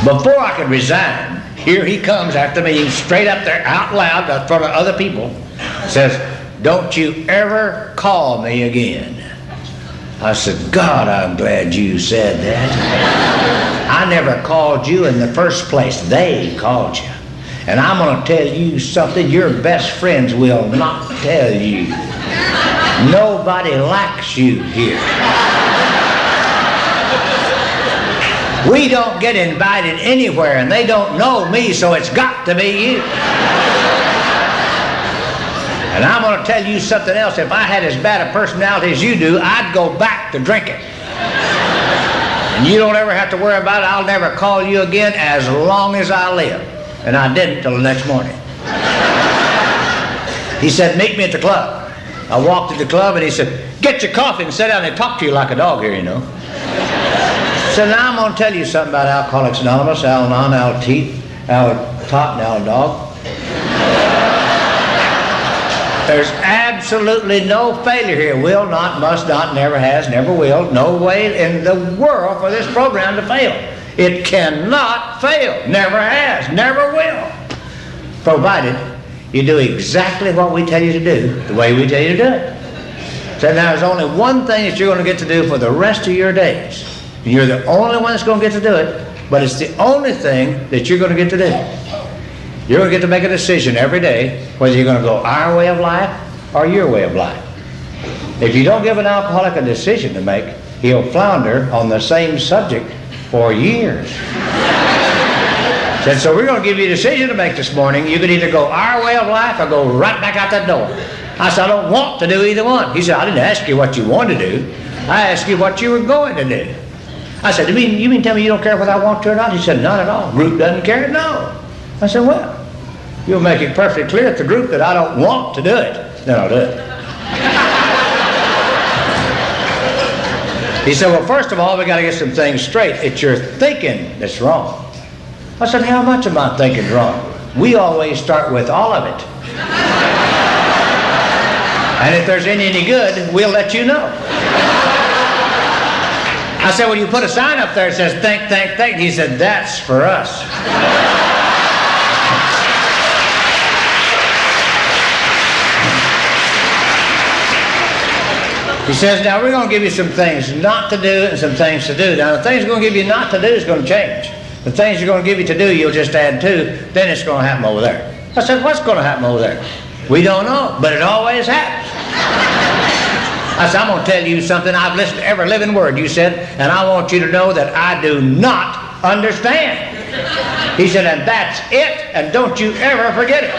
Before I could resign, here he comes after me, straight up there, out loud, in front of other people, says, "Don't you ever call me again." I said, "God, I'm glad you said that. I never called you in the first place. They called you. And I'm going to tell you something your best friends will not tell you. Nobody likes you here. We don't get invited anywhere, and they don't know me, so it's got to be you. And I'm going to tell you something else. If I had as bad a personality as you do, I'd go back to drinking. And you don't ever have to worry about it. I'll never call you again as long as I live." And I didn't till the next morning. He said, "Meet me at the club." I walked to the club, and he said, "Get your coffee and sit down and talk to you like a dog here, you know." So now I'm going to tell you something about Alcoholics Anonymous, Al-Anon, Al-Teet, Al-Tot, and Al-Dog. There's absolutely no failure here. Will not, must not, never has, never will. No way in the world for this program to fail. It cannot fail. Never has, never will. Provided you do exactly what we tell you to do, the way we tell you to do it. So now there's only one thing that you're going to get to do for the rest of your days. You're the only one that's going to get to do it, but it's the only thing that you're going to get to do. You're going to get to make a decision every day whether you're going to go our way of life or your way of life. If you don't give an alcoholic a decision to make, he'll flounder on the same subject for years. Said, "So we're going to give you a decision to make this morning. You can either go our way of life or go right back out that door." I said, "I don't want to do either one." He said, "I didn't ask you what you wanted to do. I asked you what you were going to do." I said, you mean tell me you don't care whether I want to or not?" He said, "Not at all. Group doesn't care?" "No." I said, "Well, you'll make it perfectly clear to the group that I don't want to do it. Then I'll do it." He said, "Well, first of all, we got to get some things straight. It's your thinking that's wrong." I said, "How much of my thinking's wrong?" "We always start with all of it. And if there's any good, we'll let you know." I said, "Well, you put a sign up there that says, 'Think, think, think.'" He said, "That's for us." He says, "Now we're going to give you some things not to do and some things to do. Now the things we're going to give you not to do is going to change. The things you're going to give you to do, you'll just add to, then it's going to happen over there." I said, "What's going to happen over there?" "We don't know, but it always happens." I said, "I'm going to tell you something. I've listened to every living word you said, and I want you to know that I do not understand." He said, "And that's it, and don't you ever forget it."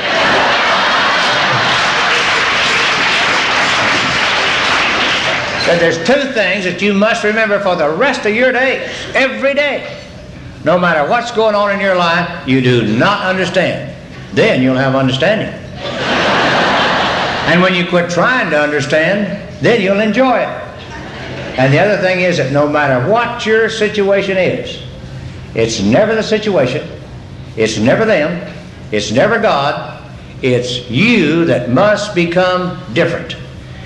Said, "There's two things that you must remember for the rest of your days, every day. No matter what's going on in your life, you do not understand. Then you'll have understanding. And when you quit trying to understand, then you'll enjoy it. And the other thing is that no matter what your situation is, it's never the situation, it's never them, it's never God, it's you that must become different.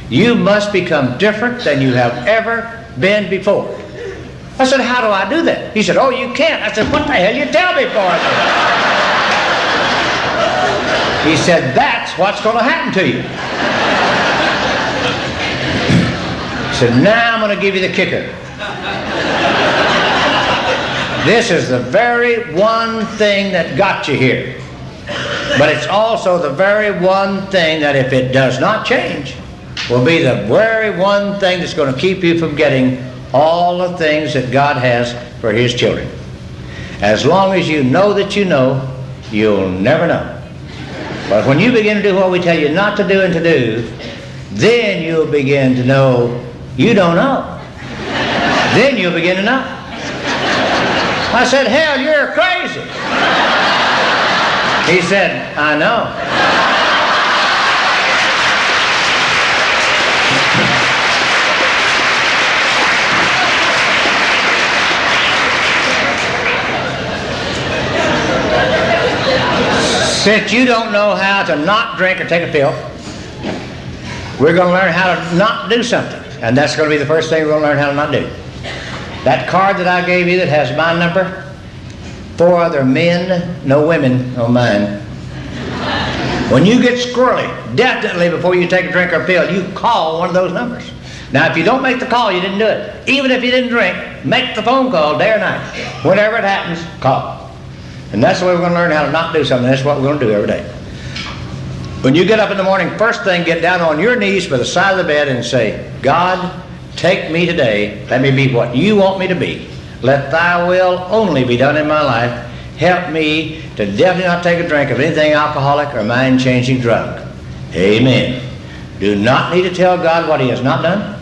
You must become different than you have ever been before." I said, "How do I do that?" He said, "Oh, you can't." I said, "What the hell you tell me for?" He said, "That's what's going to happen to you." He said, "Now I'm going to give you the kicker. This is the very one thing that got you here. But it's also the very one thing that if it does not change, will be the very one thing that's going to keep you from getting all the things that God has for His children. As long as you know that you know, you'll never know. But when you begin to do what we tell you not to do and to do, then you'll begin to know you don't know. Then you'll begin to know." I said, "Hell, you're crazy." He said, "I know." Since you don't know how to not drink or take a pill, we're going to learn how to not do something. And that's going to be the first thing we're going to learn how to not do. That card that I gave you that has my number, 4 other men, no women on mine. When you get squirrely, definitely before you take a drink or a pill, you call one of those numbers. Now, if you don't make the call, you didn't do it. Even if you didn't drink, make the phone call day or night. Whenever it happens, call. And that's the way we're going to learn how to not do something. That's what we're going to do every day. When you get up in the morning, first thing, get down on your knees by the side of the bed and say, God, take me today. Let me be what you want me to be. Let thy will only be done in my life. Help me to definitely not take a drink of anything alcoholic or mind-changing drug. Amen. Do not need to tell God what he has not done,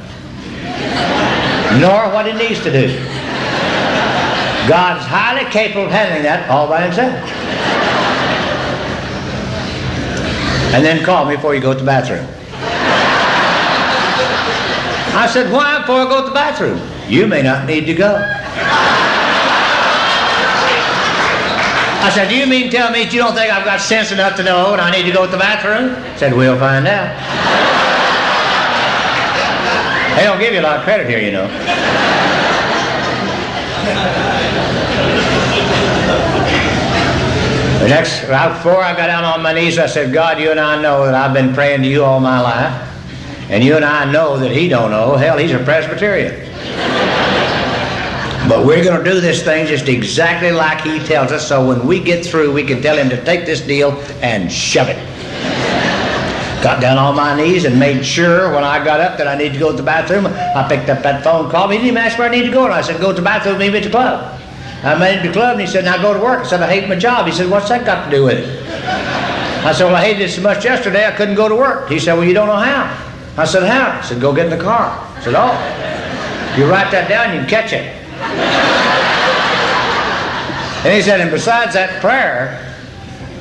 nor what he needs to do. God's highly capable of handling that all by himself. And then call me before you go to the bathroom. I said, why before I go to the bathroom? You may not need to go. I said, do you mean tell me that you don't think I've got sense enough to know and I need to go to the bathroom? I said, we'll find out. They don't give you a lot of credit here, you know. Before I got down on my knees, I said, God, you and I know that I've been praying to you all my life. And you and I know that he don't know. Hell, he's a Presbyterian. But we're going to do this thing just exactly like he tells us, so when we get through, we can tell him to take this deal and shove it. Got down on my knees and made sure when I got up that I needed to go to the bathroom. I picked up that phone call. He didn't even ask where I needed to go. And I said, go to the bathroom, meet me at the club. I made it to the club, and he said, now go to work. I said, I hate my job. He said, what's that got to do with it? I said, well, I hated it so much yesterday I couldn't go to work. He said, well, you don't know how. I said, how? He said, go get in the car. I said, oh, you write that down, you can catch it. And he said, and besides that prayer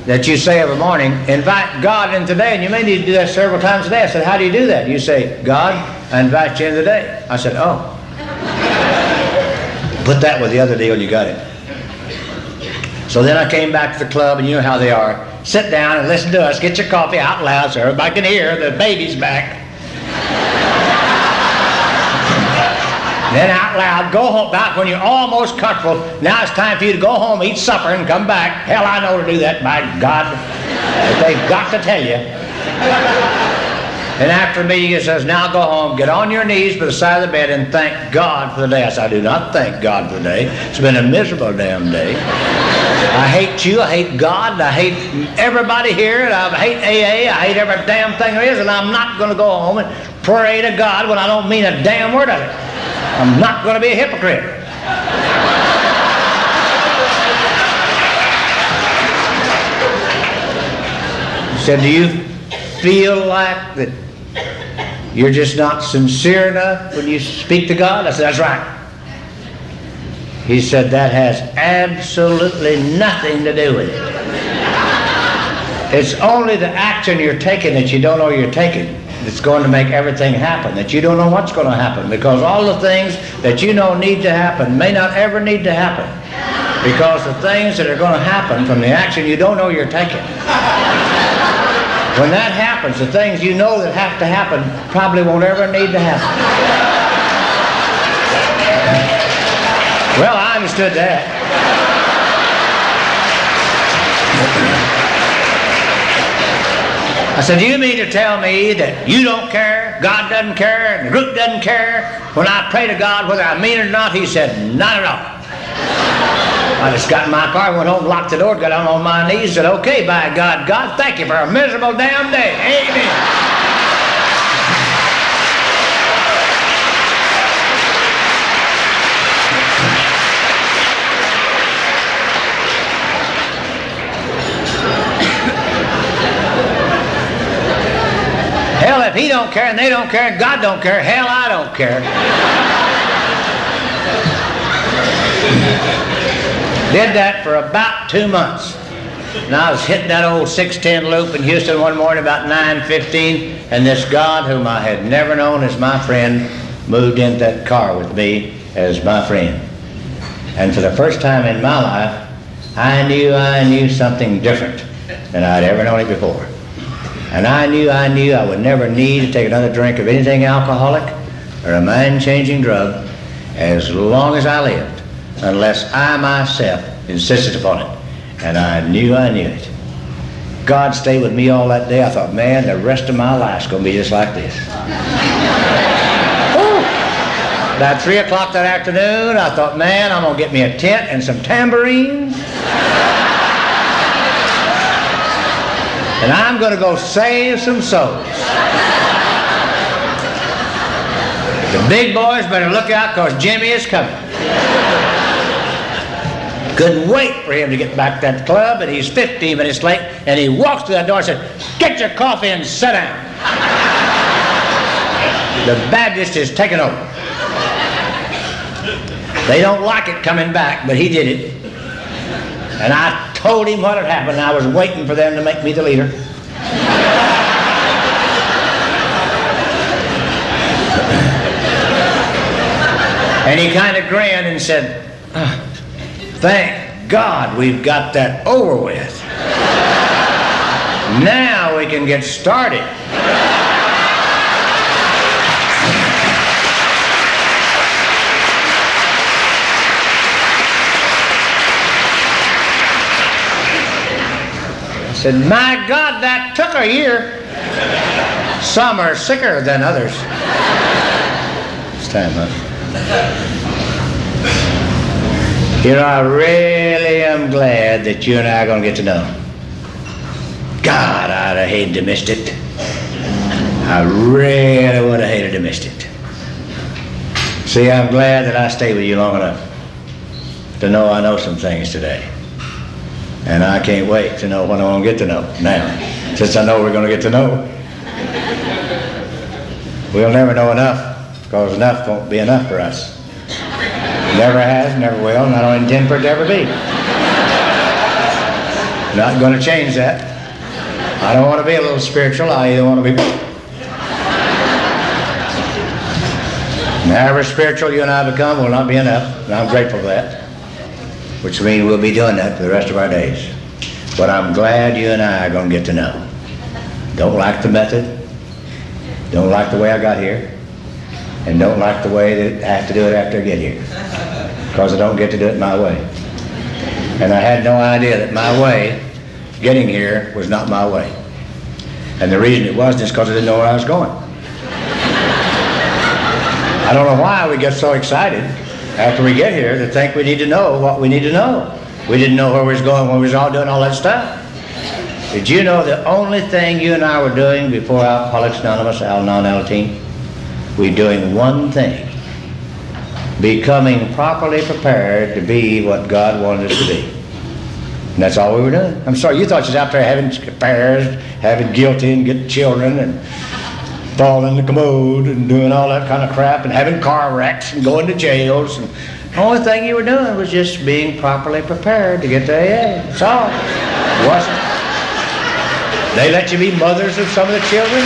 that you say every morning, invite God in today, and you may need to do that several times a day. I said, how do you do that? You say, God, I invite you in today. I said, oh. Put that with the other deal, you got it. So then I came back to the club, and you know how they are. Sit down and listen to us. Get your coffee out loud so everybody can hear the baby's back. Then out loud, go home. Back when you're almost comfortable, now it's time for you to go home, eat supper, and come back. Hell, I know to do that, by God. But they've got to tell you. And after the meeting, it says, now go home, get on your knees by the side of the bed, and thank God for the day. I said, I do not thank God for the day. It's been a miserable damn day. I hate you, I hate God, I hate everybody here, and I hate AA, I hate every damn thing there is, and I'm not going to go home and pray to God when I don't mean a damn word of it. I'm not going to be a hypocrite. He said, do you feel like that you're just not sincere enough when you speak to God? I said, that's right. He said, that has absolutely nothing to do with it. It's only the action you're taking that you don't know you're taking that's going to make everything happen, that you don't know what's going to happen, because all the things that you know need to happen may not ever need to happen, because the things that are going to happen from the action you don't know you're taking. When that happens, the things you know that have to happen probably won't ever need to happen. Well, I understood that. I said, do you mean to tell me that you don't care, God doesn't care, and the group doesn't care when I pray to God whether I mean it or not? He said, not at all. I just got in my car, went home, locked the door, got down on my knees, said, okay, by God, God, thank you for a miserable damn day. Amen. Hell, if he don't care and they don't care and God don't care, hell, I don't care. Did that for about 2 months. And I was hitting that old 610 loop in Houston one morning about 9:15, and this God whom I had never known as my friend moved into that car with me as my friend. And for the first time in my life, I knew something different. than I'd ever known it before. And I knew I would never need to take another drink of anything alcoholic or a mind-changing drug as long as I lived, unless I myself insisted upon it. And I knew it. God stayed with me all that day. I thought, man, the rest of my life's going to be just like this. About 3 o'clock that afternoon, I thought, man, I'm going to get me a tent and some tambourines. And I'm going to go save some souls. The big boys better look out, because Jimmy is coming. Couldn't wait for him to get back to that club, and he's 15 minutes late, and he walks through that door and said, "Get your coffee and sit down." The Baptist is taking over. They don't like it coming back, but he did it. And I told him what had happened. I was waiting for them to make me the leader. And he kind of grinned and said, "Thank God we've got that over with. Now we can get started." I said, "My God, that took a year. Some are sicker than others." It's time, huh? You know, I really am glad that you and I are going to get to know. God, I'd have hated to missed it. I really would have hated to missed it. See, I'm glad that I stayed with you long enough to know I know some things today. And I can't wait to know what I'm going to get to know now, since I know we're going to get to know. We'll never know enough, because enough won't be enough for us. Never has, never will, and I don't intend for it to ever be. Not going to change that. I don't want to be a little spiritual. I either want to be... However spiritual you and I become will not be enough, and I'm grateful for that, which means we'll be doing that for the rest of our days. But I'm glad you and I are going to get to know. Don't like the method, don't like the way I got here, and don't like the way that I have to do it after I get here, because I don't get to do it my way. And I had no idea that my way, getting here, was not my way. And the reason it wasn't is because I didn't know where I was going. I don't know why we get so excited after we get here to think we need to know what we need to know. We didn't know where we was going when we was all doing all that stuff. Did you know the only thing you and I were doing before Alcoholics Anonymous, Al-Anon, Al-Team? We're doing one thing: becoming properly prepared to be what God wanted us to be. And that's all we were doing. I'm sorry, you thought you was out there having affairs, having guilty and getting children and falling in the commode and doing all that kind of crap and having car wrecks and going to jails. And the only thing you were doing was just being properly prepared to get to AA. That's all. It wasn't. They let you be mothers of some of the children.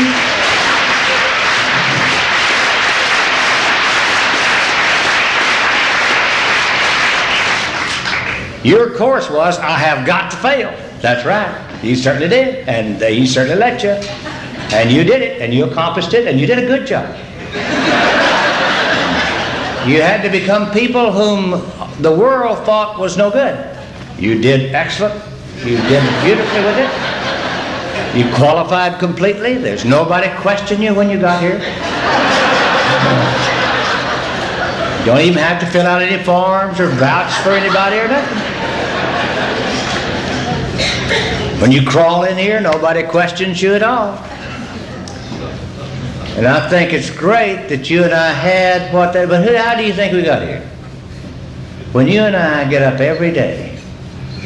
Your course was, I have got to fail. That's right. You certainly did. And he certainly let you. And you did it. And you accomplished it. And you did a good job. You had to become people whom the world thought was no good. You did excellent. You did beautifully with it. You qualified completely. There's nobody questioning you when you got here. You don't even have to fill out any forms or vouch for anybody or nothing. When you crawl in here, nobody questions you at all. And I think it's great that you and I had what that, but how do you think we got here? When you and I get up every day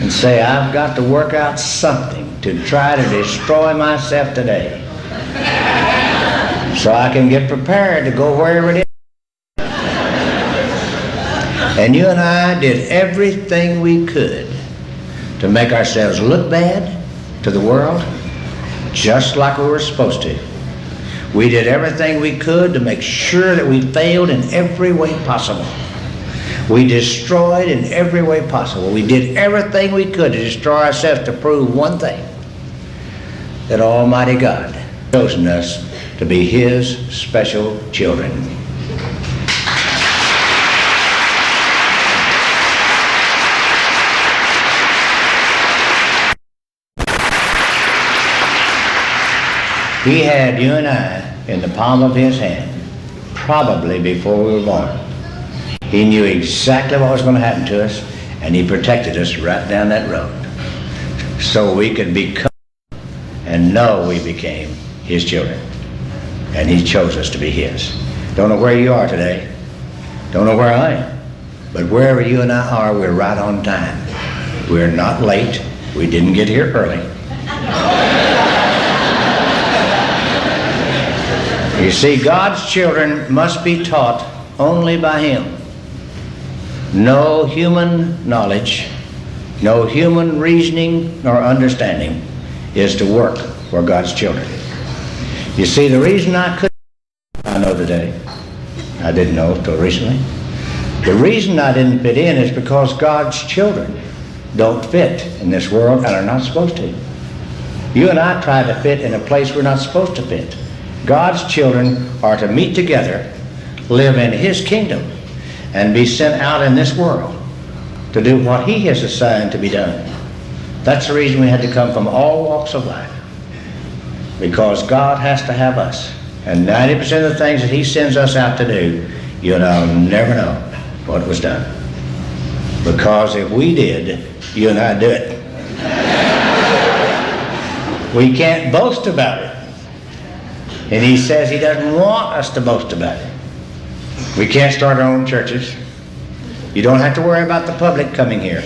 and say, I've got to work out something to try to destroy myself today so I can get prepared to go wherever it is. And you and I did everything we could to make ourselves look bad to the world, just like we were supposed to. We did everything we could to make sure that we failed in every way possible. We destroyed in every way possible. We did everything we could to destroy ourselves to prove one thing: that Almighty God has chosen us to be His special children. He had you and I in the palm of His hand, probably before we were born. He knew exactly what was going to happen to us, and He protected us right down that road so we could become and know we became His children. And He chose us to be His. Don't know where you are today. Don't know where I am. But wherever you and I are, we're right on time. We're not late. We didn't get here early. You see, God's children must be taught only by Him. No human knowledge, no human reasoning nor understanding is to work for God's children. You see, the reason I know today, I didn't know till recently, the reason I didn't fit in is because God's children don't fit in this world and are not supposed to. You and I try to fit in a place we're not supposed to fit. God's children are to meet together, live in His kingdom, and be sent out in this world to do what He has assigned to be done. That's the reason we had to come from all walks of life. Because God has to have us. And 90% of the things that He sends us out to do, you and I'll never know what was done. Because if we did, you and I'd do it. We can't boast about it. And He says He doesn't want us to boast about it. We can't start our own churches. You don't have to worry about the public coming here.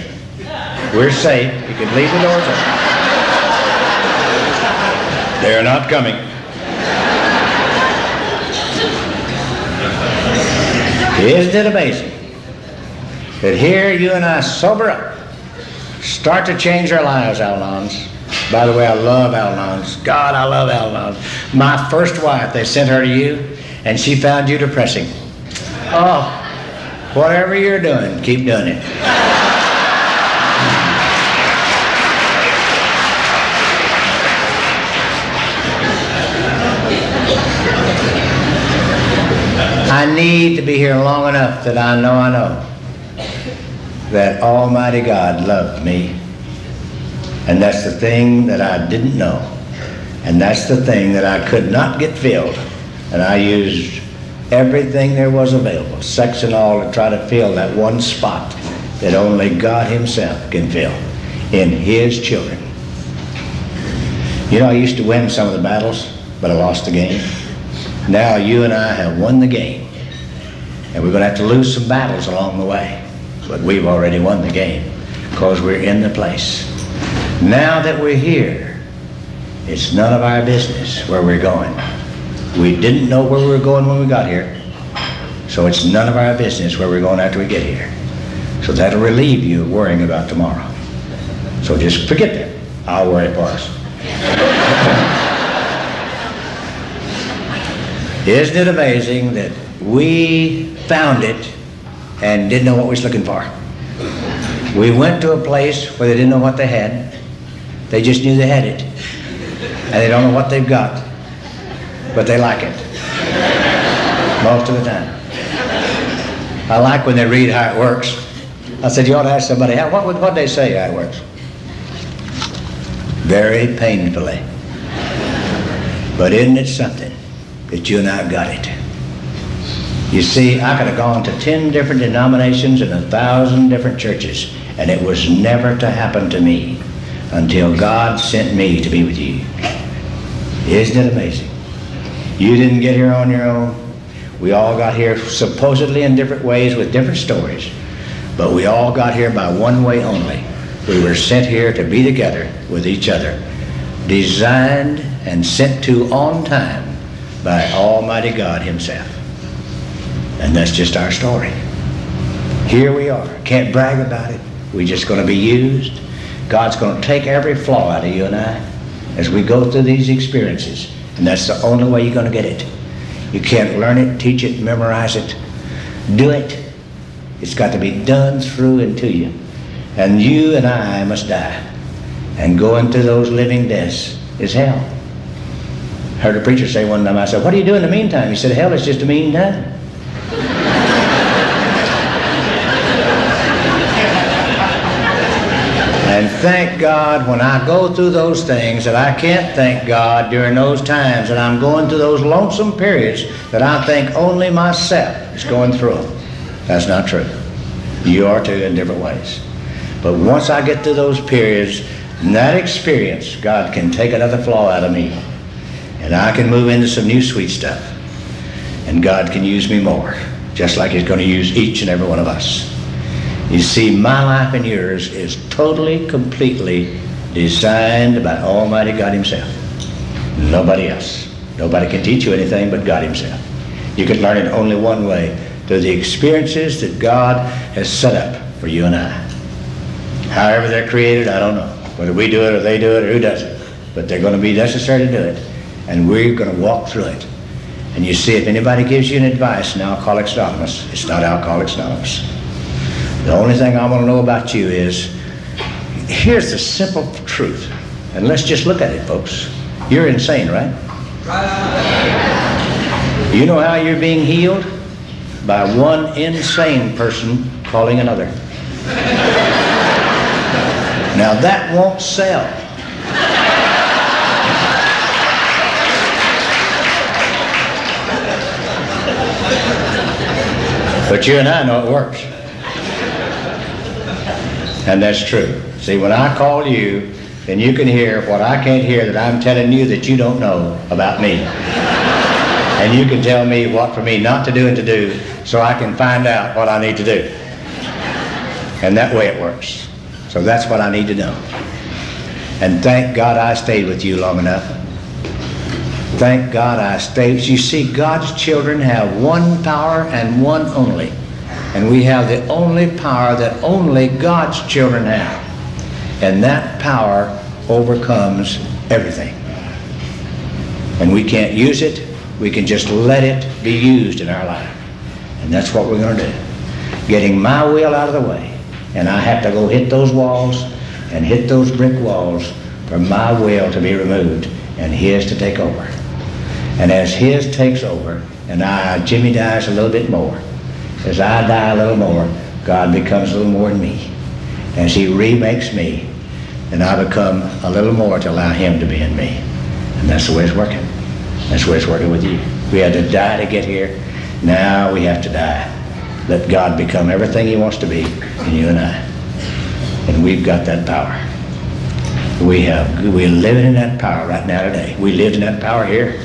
We're safe. You can leave the doors open. They're not coming. Isn't it amazing that here you and I sober up, start to change our lives, Al-Anons. By the way, I love Al-Anons. God, I love Al-Anons. My first wife, they sent her to you, and she found you depressing. Oh, whatever you're doing, keep doing it. I need to be here long enough that I know that Almighty God loved me. And that's the thing that I didn't know. And that's the thing that I could not get filled. And I used everything there was available, sex and all, to try to fill that one spot that only God Himself can fill in His children. You know, I used to win some of the battles, but I lost the game. Now you and I have won the game. And we're going to have to lose some battles along the way. But we've already won the game because we're in the place. Now that we're here, it's none of our business where we're going. We didn't know where we were going when we got here, so it's none of our business where we're going after we get here. So that'll relieve you of worrying about tomorrow. So just forget that. I'll worry for us. Isn't it amazing that we found it and didn't know what we was looking for? We went to a place where they didn't know what they had. They just knew they had it. And they don't know what they've got. But they like it. Most of the time. I like when they read how it works. I said, you ought to ask somebody, what they say how it works? Very painfully. But isn't it something that you and I got it? You see, I could have gone to 10 different denominations and 1,000 different churches, and it was never to happen to me until God sent me to be with you. Isn't it amazing? You didn't get here on your own. We all got here supposedly in different ways with different stories, but we all got here by one way only. We were sent here to be together with each other, designed and sent to on time by Almighty God Himself. And that's just our story. Here we are. Can't brag about it. We're just going to be used. God's going to take every flaw out of you and I as we go through these experiences. And that's the only way you're going to get it. You can't learn it, teach it, memorize it, do it. It's got to be done through and to you. And you and I must die and go into those living deaths is hell. Heard a preacher say one time, I said, what do you do in the meantime? He said, hell is just a mean time. And thank God when I go through those things that I can't thank God during those times that I'm going through those lonesome periods that I think only myself is going through them. That's not true. You are too in different ways. But once I get through those periods, in that experience, God can take another flaw out of me. And I can move into some new sweet stuff. And God can use me more, just like He's going to use each and every one of us. You see, my life and yours is totally, completely designed by Almighty God Himself. Nobody else. Nobody can teach you anything but God Himself. You can learn it only one way, through the experiences that God has set up for you and I. However they're created, I don't know. Whether we do it or they do it or who does it. But they're going to be necessary to do it. And we're going to walk through it. And you see, if anybody gives you an advice in Alcoholics Anonymous, it's not Alcoholics Anonymous. The only thing I want to know about you is, here's the simple truth. And let's just look at it, folks. You're insane, right? You know how you're being healed? By one insane person calling another. Now that won't sell. But you and I know it works. And that's true. See, when I call you, then you can hear what I can't hear that I'm telling you that you don't know about me. And you can tell me what for me not to do and to do, so I can find out what I need to do. And that way it works. So that's what I need to know. And thank God I stayed with you long enough. Thank God I stayed. You see, God's children have one power and one only. And we have the only power that only God's children have. And that power overcomes everything. And we can't use it. We can just let it be used in our life. And that's what we're going to do. Getting my will out of the way. And I have to go hit those walls and hit those brick walls for my will to be removed and His to take over. And as His takes over, and Jimmy dies a little bit more, as I die a little more, God becomes a little more in me. As He remakes me, then I become a little more to allow Him to be in me. And that's the way it's working. That's the way it's working with you. We had to die to get here. Now we have to die. Let God become everything He wants to be in you and I. And we've got that power. We're living in that power right now today. We lived in that power here.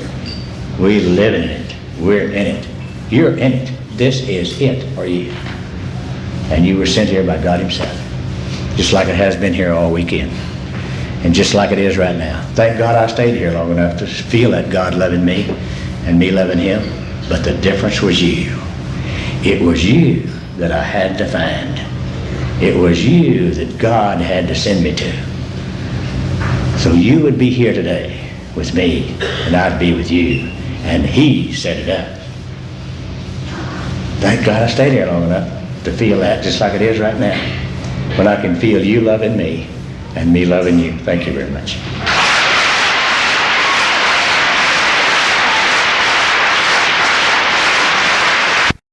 We live in it. We're in it. You're in it. This is it for you. And you were sent here by God Himself. Just like it has been here all weekend. And just like it is right now. Thank God I stayed here long enough to feel that God loving me and me loving Him. But the difference was you. It was you that I had to find. It was you that God had to send me to. So you would be here today with me, and I'd be with you. And He set it up. Thank God I stayed here long enough to feel that just like it is right now. When I can feel you loving me and me loving you. Thank you very much.